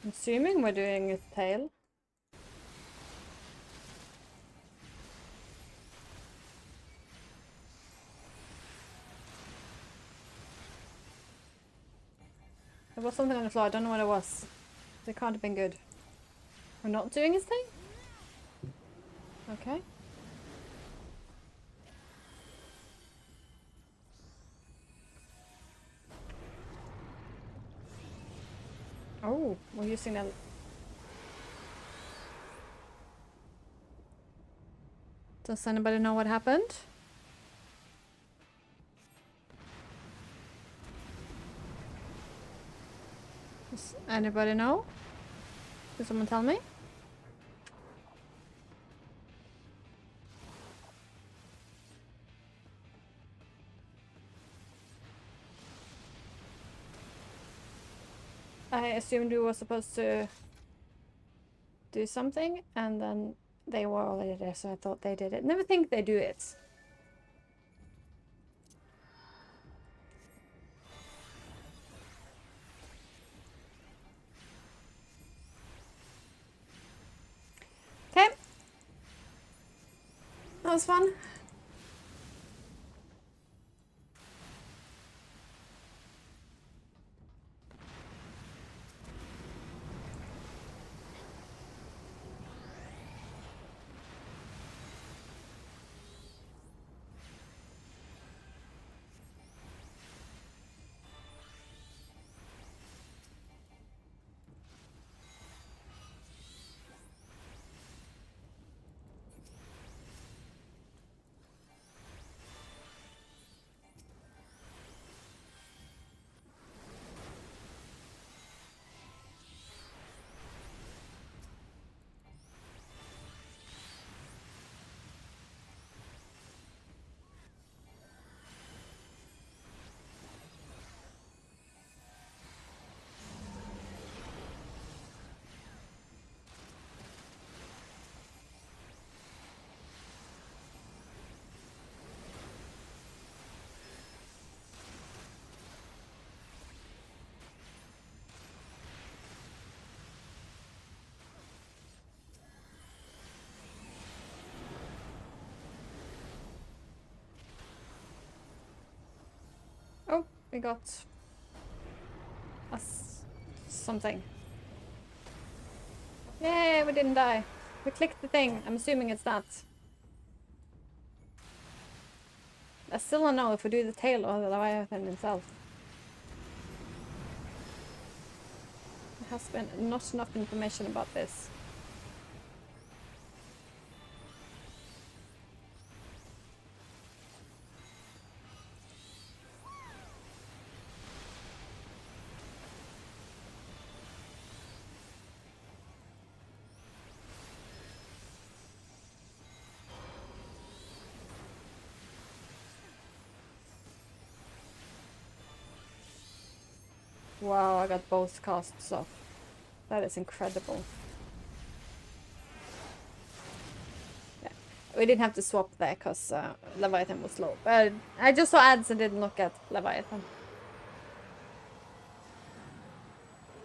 I'm assuming we're doing a tail. There was something on the floor, I don't know what it was. It can't have been good. We're not doing his thing? Okay. Oh, we're using that. Does anybody know what happened? Does anybody know? Can someone tell me? I assumed we were supposed to do something, and then they were already there, so I thought they did it. Never think they do it. Okay. That was fun. We got something. Yay, we didn't die. We clicked the thing. I'm assuming it's that. I still don't know if we do the tail or the Leviathan himself. There has been not enough information about this. Wow, I got both casts off. That is incredible. Yeah, we didn't have to swap there because Leviathan was low. But I just saw ads and didn't look at Leviathan.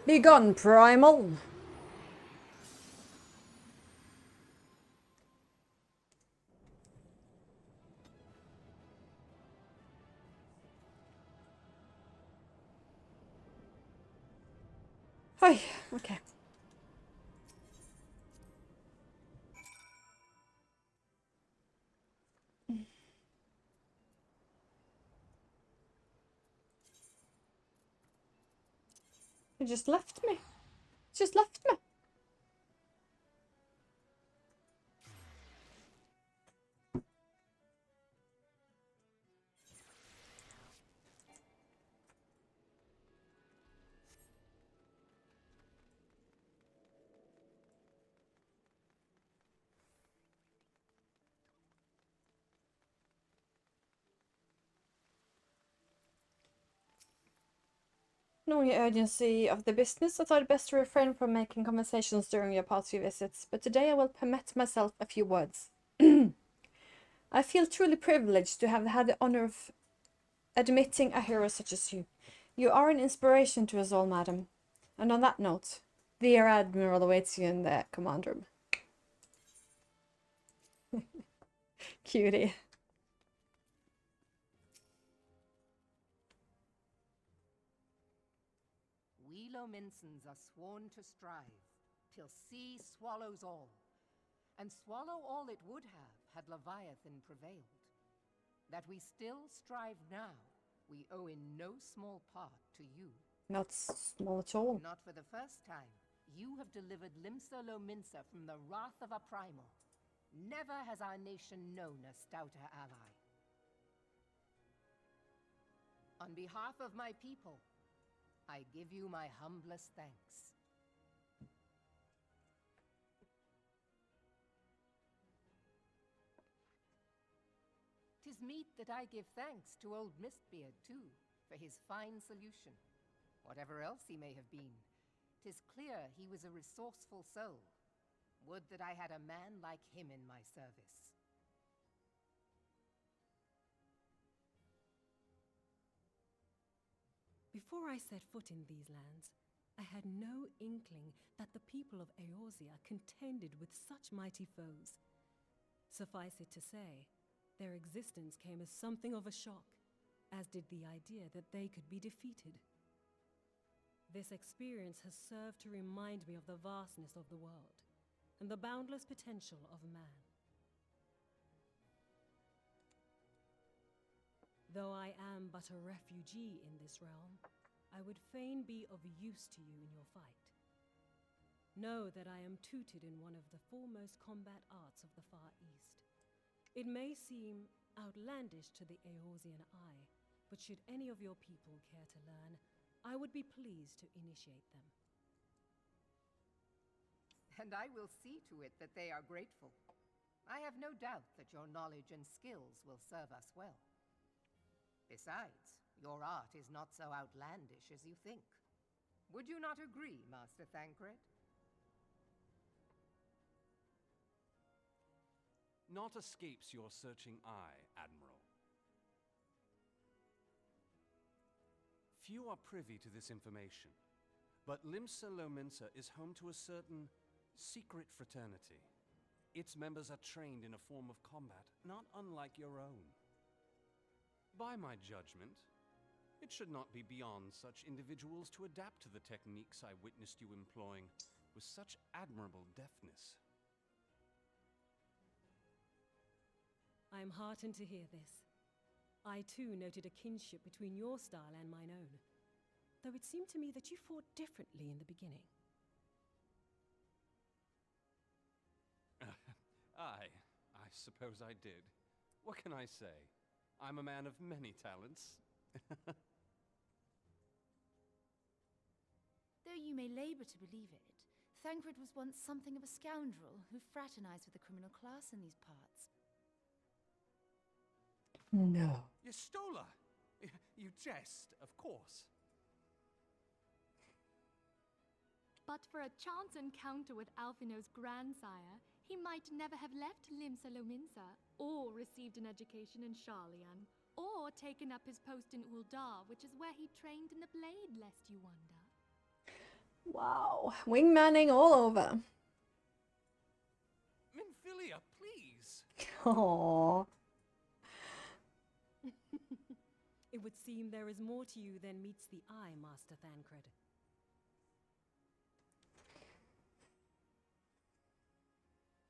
Be gone, Primal! Hi, okay. It just left me. It just left me. Knowing the urgency of the business, I thought it best to refrain from making conversations during your past few visits, but today I will permit myself a few words. I feel truly privileged to have had the honor of admitting a hero such as you. You are an inspiration to us all, madam. And on that note, the Air Admiral awaits you in the command room. Cutie. We Lominsons are sworn to strive, till sea swallows all. And swallow all it would have had Leviathan prevailed. That we still strive now, we owe in no small part to you. Not small at all. Not for the first time, you have delivered Limsa Lominsa from the wrath of a primal. Never has our nation known a stouter ally. On behalf of my people, I give you my humblest thanks. 'Tis meet that I give thanks to old Mistbeard, too, for his fine solution. Whatever else he may have been, 'tis clear he was a resourceful soul. Would that I had a man like him in my service. Before I set foot in these lands, I had no inkling that the people of Eorzea contended with such mighty foes. Suffice it to say, their existence came as something of a shock, as did the idea that they could be defeated. This experience has served to remind me of the vastness of the world, and the boundless potential of man. Though I am but a refugee in this realm, I would fain be of use to you in your fight. Know that I am tutored in one of the foremost combat arts of the Far East. It may seem outlandish to the Eorzean eye, but should any of your people care to learn, I would be pleased to initiate them. And I will see to it that they are grateful. I have no doubt that your knowledge and skills will serve us well. Besides, your art is not so outlandish as you think. Would you not agree, Master Thancred? Naught escapes your searching eye, Admiral. Few are privy to this information, but Limsa Lominsa is home to a certain secret fraternity. Its members are trained in a form of combat not unlike your own. By my judgment, It should not be beyond such individuals to adapt to the techniques I witnessed you employing with such admirable deftness. I am heartened to hear this. I too noted a kinship between your style and mine own, though it seemed to me that you fought differently in the beginning. I suppose I did. What can I say? I'm a man of many talents. Though you may labor to believe it, Thancred was once something of a scoundrel who fraternized with the criminal class in these parts. No. Yestola! You jest, of course. But for a chance encounter with Alphino's grandsire, he might never have left Limsa Lominsa, or received an education in Sharlayan, or taken up his post in Ul'dah, which is where he trained in the blade, lest you wonder. Wow. Wingmanning all over. Minfilia, please! Aww. It would seem there is more to you than meets the eye, Master Thancred.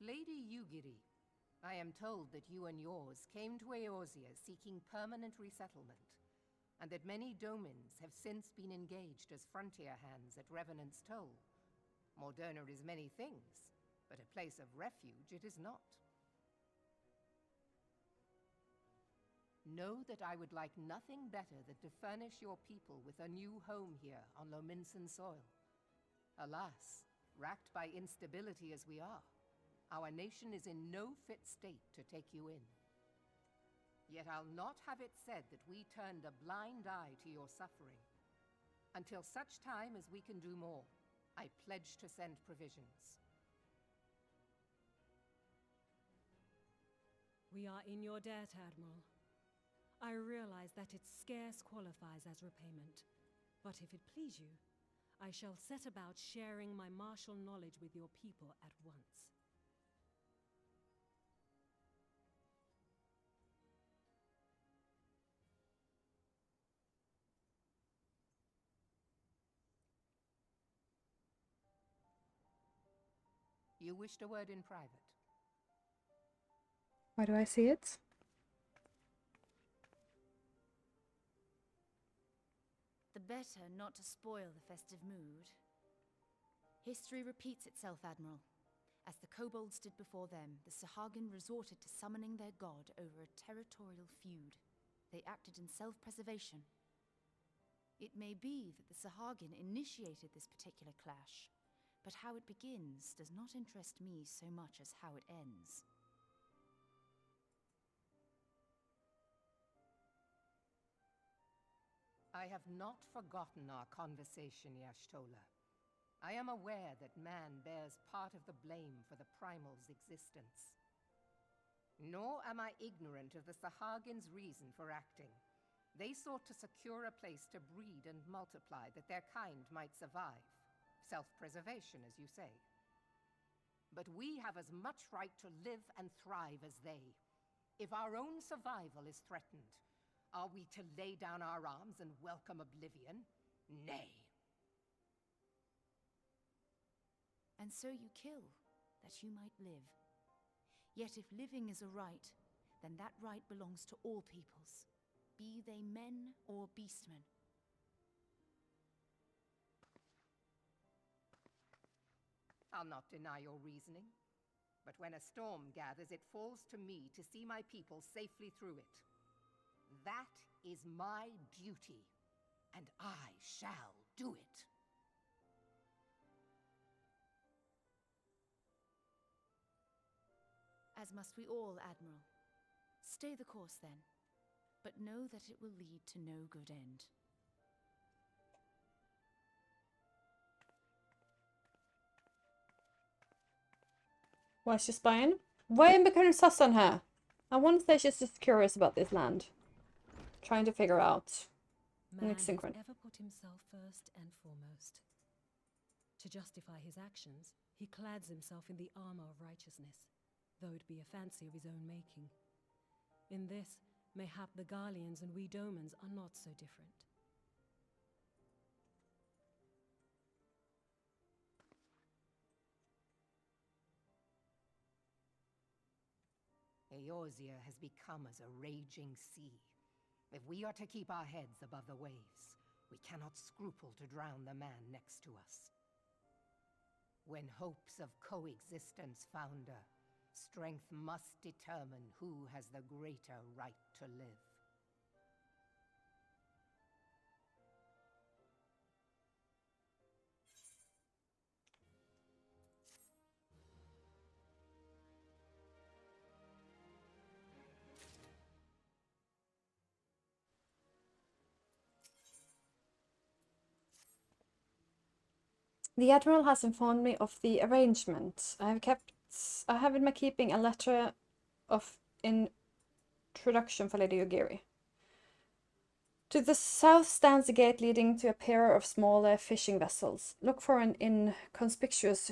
Lady Yugiri, I am told that you and yours came to Eorzea seeking permanent resettlement, and that many Domans have since been engaged as frontier hands at Revenant's toll. Moderna is many things, but a place of refuge it is not. Know that I would like nothing better than to furnish your people with a new home here on Lominsan soil. Alas, racked by instability as we are, our nation is in no fit state to take you in. Yet I'll not have it said that we turned a blind eye to your suffering. Until such time as we can do more, I pledge to send provisions. We are in your debt, Admiral. I realize that it scarce qualifies as repayment, but if it please you, I shall set about sharing my martial knowledge with your people at once. You wished a word in private. Why do I see it? The better not to spoil the festive mood. History repeats itself, Admiral. As the kobolds did before them, the Sahagin resorted to summoning their god over a territorial feud. They acted in self-preservation. It may be that the Sahagin initiated this particular clash, but how it begins does not interest me so much as how it ends. I have not forgotten our conversation, Y'shtola. I am aware that man bears part of the blame for the Primal's existence. Nor am I ignorant of the Sahagin's reason for acting. They sought to secure a place to breed and multiply that their kind might survive. Self-preservation, as you say. But we have as much right to live and thrive as they. If our own survival is threatened, are we to lay down our arms and welcome oblivion? Nay. And so you kill, that you might live. Yet if living is a right, then that right belongs to all peoples, be they men or beastmen. I'll not deny your reasoning, but when a storm gathers, it falls to me to see my people safely through it. That is my duty, and I shall do it. As must we all, Admiral. Stay the course, then, but know that it will lead to no good end. Why is she spying? Why am I becoming sus on her? I want to say she's just curious about this land. Trying to figure out. Man has Synchron. ever put himself first and foremost. To justify his actions, he clads himself in the armor of righteousness, though it be a fancy of his own making. In this, mayhap the Garleans and we Domans are not so different. Eorzea has become as a raging sea. If we are to keep our heads above the waves, we cannot scruple to drown the man next to us. When hopes of coexistence founder, strength must determine who has the greater right to live. The Admiral has informed me of the arrangement. I have in my keeping a letter of introduction for Lady Yugiri. To the south stands a gate leading to a pair of smaller fishing vessels. Look for an inconspicuous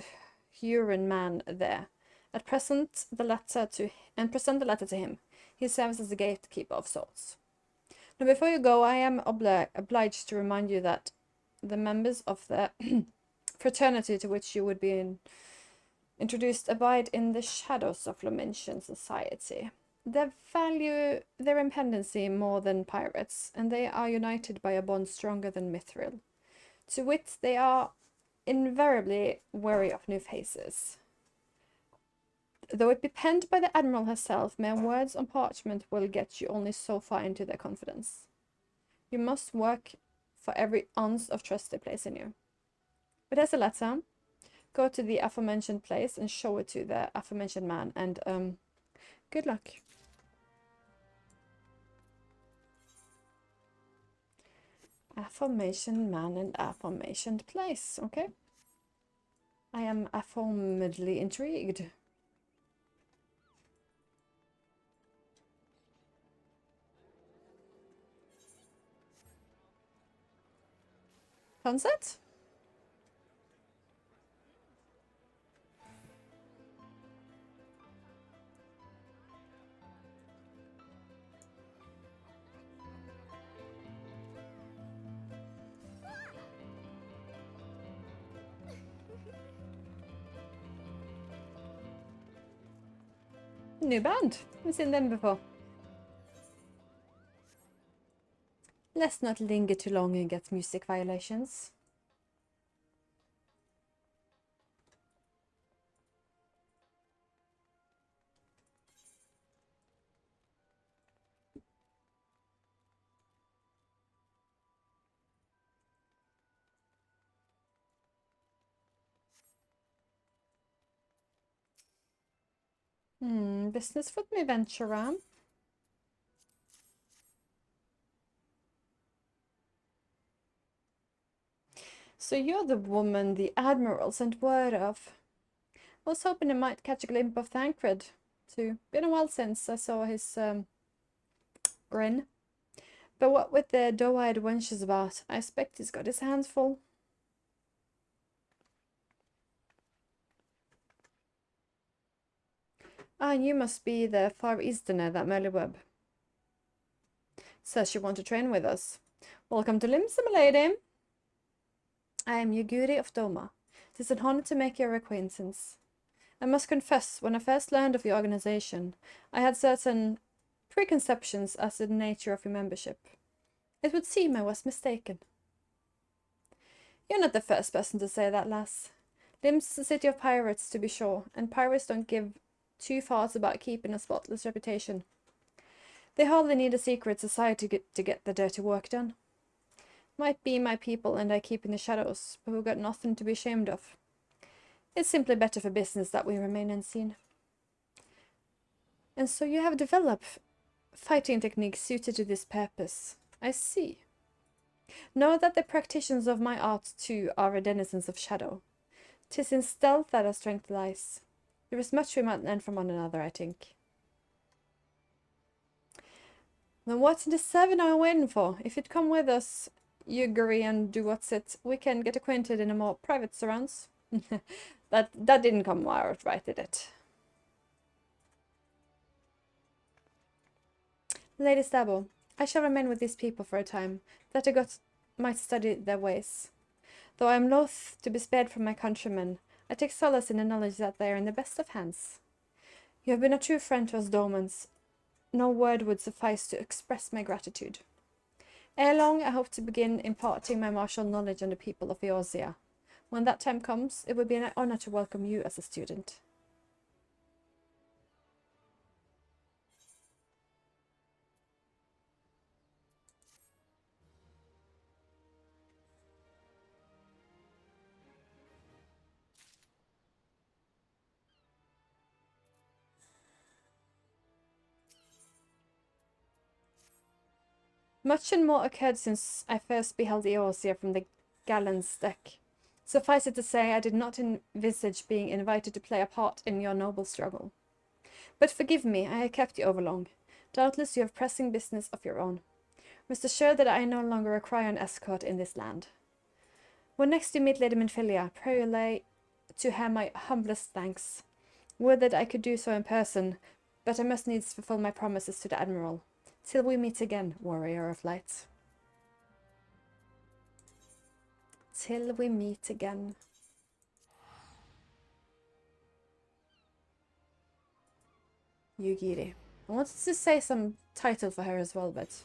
Huron man there. Present the letter to him. He serves as a gatekeeper of sorts. Now, before you go, I am obliged to remind you that the members of the fraternity to which you would be introduced abide in the shadows of Lominsian society. They value their independency more than pirates, and they are united by a bond stronger than mithril. To wit, they are invariably wary of new faces. Though it be penned by the Admiral herself, mere words on parchment will get you only so far into their confidence. You must work for every ounce of trust they place in you. But as a letter, go to the aforementioned place and show it to the aforementioned man, and good luck. Aforementioned man and aforementioned place, okay? I am aforementionedly intrigued. Sunset? New band. I've seen them before. Let's not linger too long and get music violations. Business with me venture on. So you're the woman the Admiral sent word of. I was hoping I might catch a glimpse of Thancred, too. Been a while since I saw his grin. But what with the doe-eyed wenches about, I expect he's got his hands full. Ah, you must be the Far Easterner that Merlyweb says you want to train with us. Welcome to Limsa, my lady. I am Yugiri of Doma. It is an honor to make your acquaintance. I must confess, when I first learned of your organization, I had certain preconceptions as to the nature of your membership. It would seem I was mistaken. You're not the first person to say that, lass. Lim's a city of pirates, to be sure, and pirates don't give two farts about keeping a spotless reputation. They hardly need a secret society to get the dirty work done. Might be my people and I keep in the shadows, but we've got nothing to be ashamed of. It's simply better for business that we remain unseen. And so you have developed fighting techniques suited to this purpose. I see. Know that the practitioners of my art too are denizens of shadow. 'Tis in stealth that our strength lies. There is much we might learn from one another, I think. Then what in the seven are we waiting for? If you'd come with us, Yugiri, and do what's it, we can get acquainted in a more private surrounds. that didn't come out right, did it? Lady Stabo, I shall remain with these people for a time, that I might study their ways. Though I am loath to be spared from my countrymen, I take solace in the knowledge that they are in the best of hands. You have been a true friend to us Domans. No word would suffice to express my gratitude. Ere long, I hope to begin imparting my martial knowledge on the people of Eorzea. When that time comes, it would be an honor to welcome you as a student. Much and more occurred since I first beheld Eorzea from the gallant's deck. Suffice it to say, I did not envisage being invited to play a part in your noble struggle. But forgive me, I have kept you overlong. Doubtless you have pressing business of your own. Rest assured that I no longer require an escort in this land. When next you meet Lady Minfilia, pray relay to her my humblest thanks. Would that I could do so in person, but I must needs fulfill my promises to the Admiral. Till we meet again, warrior of light. Till we meet again. Yugiri. I wanted to say some title for her as well, but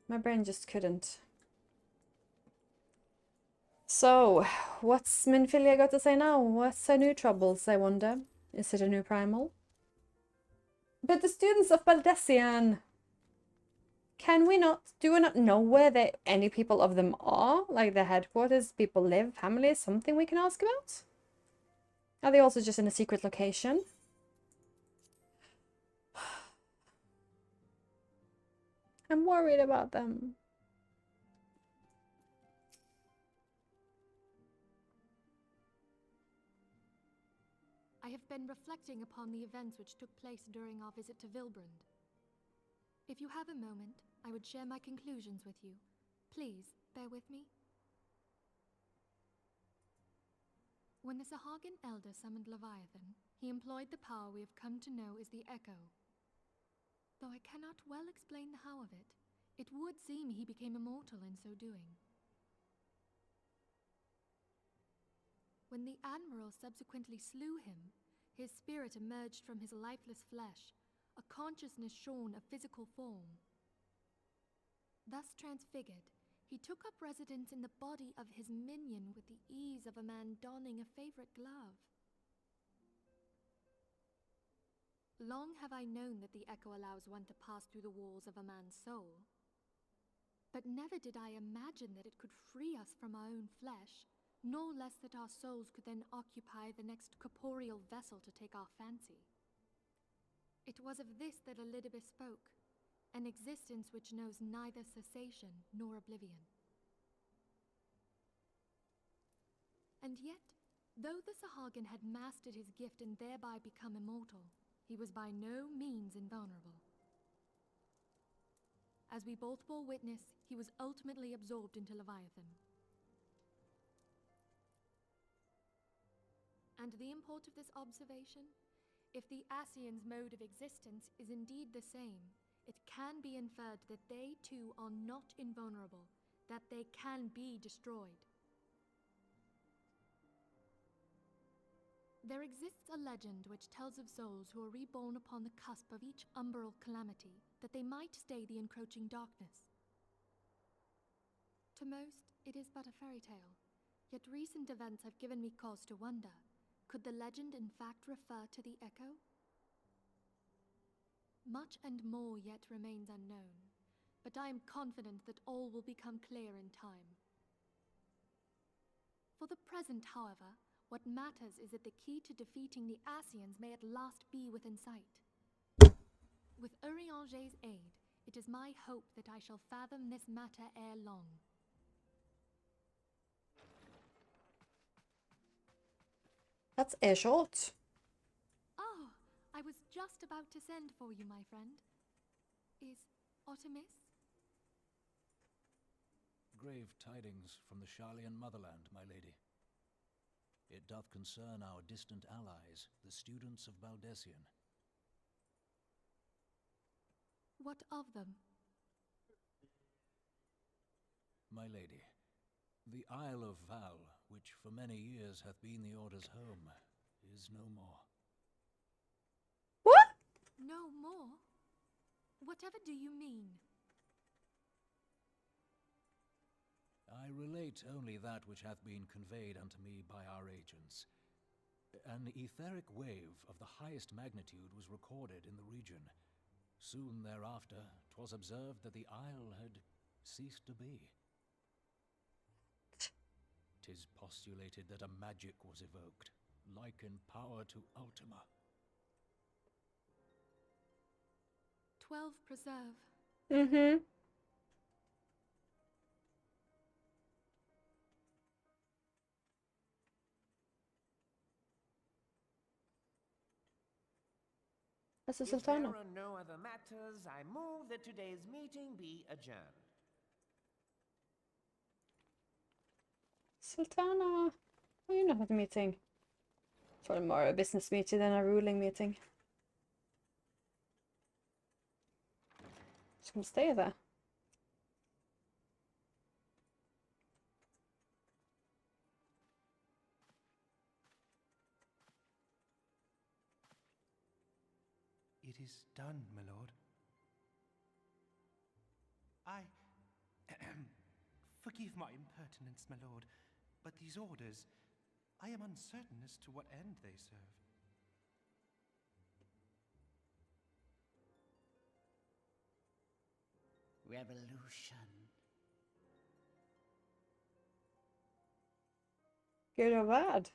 my brain just couldn't. So, what's Minfilia got to say now? What's her new troubles, I wonder? Is it a new primal? But the students of Baldesion! Do we not know where any people of them are? Like their headquarters, people live, families, something we can ask about? Are they also just in a secret location? I'm worried about them. I have been reflecting upon the events which took place during our visit to Vilbrand. If you have a moment, I would share my conclusions with you. Please, bear with me. When the Sahagin elder summoned Leviathan, he employed the power we have come to know as the Echo. Though I cannot well explain the how of it, it would seem he became immortal in so doing. When the Admiral subsequently slew him, his spirit emerged from his lifeless flesh, a consciousness shorn of physical form. Thus transfigured, he took up residence in the body of his minion with the ease of a man donning a favorite glove. Long have I known that the Echo allows one to pass through the walls of a man's soul. But never did I imagine that it could free us from our own flesh, nor less that our souls could then occupy the next corporeal vessel to take our fancy. It was of this that Ul'dah spoke, an existence which knows neither cessation nor oblivion. And yet, though the Sahagin had mastered his gift and thereby become immortal, he was by no means invulnerable. As we both bore witness, he was ultimately absorbed into Leviathan. And the import of this observation? If the Ascian's mode of existence is indeed the same, it can be inferred that they too are not invulnerable, that they can be destroyed. There exists a legend which tells of souls who are reborn upon the cusp of each umbral calamity, that they might stay the encroaching darkness. To most, it is but a fairy tale, yet recent events have given me cause to wonder. Could the legend in fact refer to the Echo? Much and more yet remains unknown, but I am confident that all will become clear in time. For the present, however, what matters is that the key to defeating the Ascians may at last be within sight. With Urianger's aid, it is my hope that I shall fathom this matter ere long. That's a short. Oh, I was just about to send for you, my friend. Is aught amiss? Grave tidings from the Sharlayan motherland, my lady. It doth concern our distant allies, the students of Baldesion. What of them? My lady, the Isle of Val, which for many years hath been the Order's home, is no more. know more? Whatever do you mean? I relate only that which hath been conveyed unto me by our agents. An etheric wave of the highest magnitude was recorded in the region. Soon thereafter, 'twas observed that the isle had ceased to be. 'Tis postulated that a magic was evoked, like in power to Ultima. 12 preserve. Mm-hmm. That's a If there Sultana. are no other matters, I move that today's meeting be adjourned. Sultana. Oh, you're not at a meeting. It's probably more a business meeting than a ruling meeting. Just gonna stay there. It is done, my lord. Forgive my impertinence, my lord, but these orders, I am uncertain as to what end they serve. Revolution. Good or bad?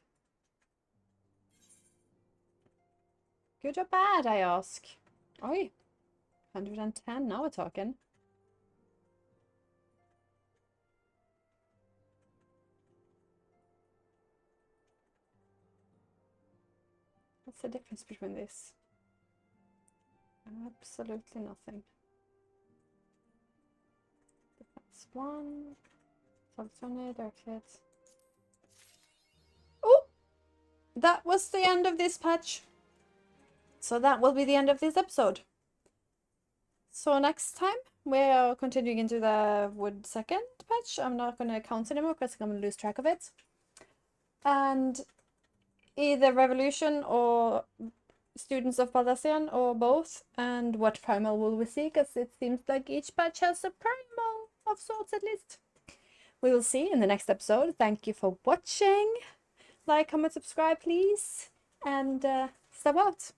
Good or bad, I ask. Oi. 110, now we're talking. What's the difference between this? Absolutely nothing. Defense 1. Sultana, Dark Hits. Oh! That was the end of this patch. So that will be the end of this episode. So next time we are continuing into the Wood 2nd patch. I'm not going to count anymore because I'm going to lose track of it. And either Revolution or Students of Baldesion or both. And what primal will we see? Because it seems like each patch has a primal of sorts at least. We will see in the next episode. Thank you for watching. Like, comment, subscribe please. And step out.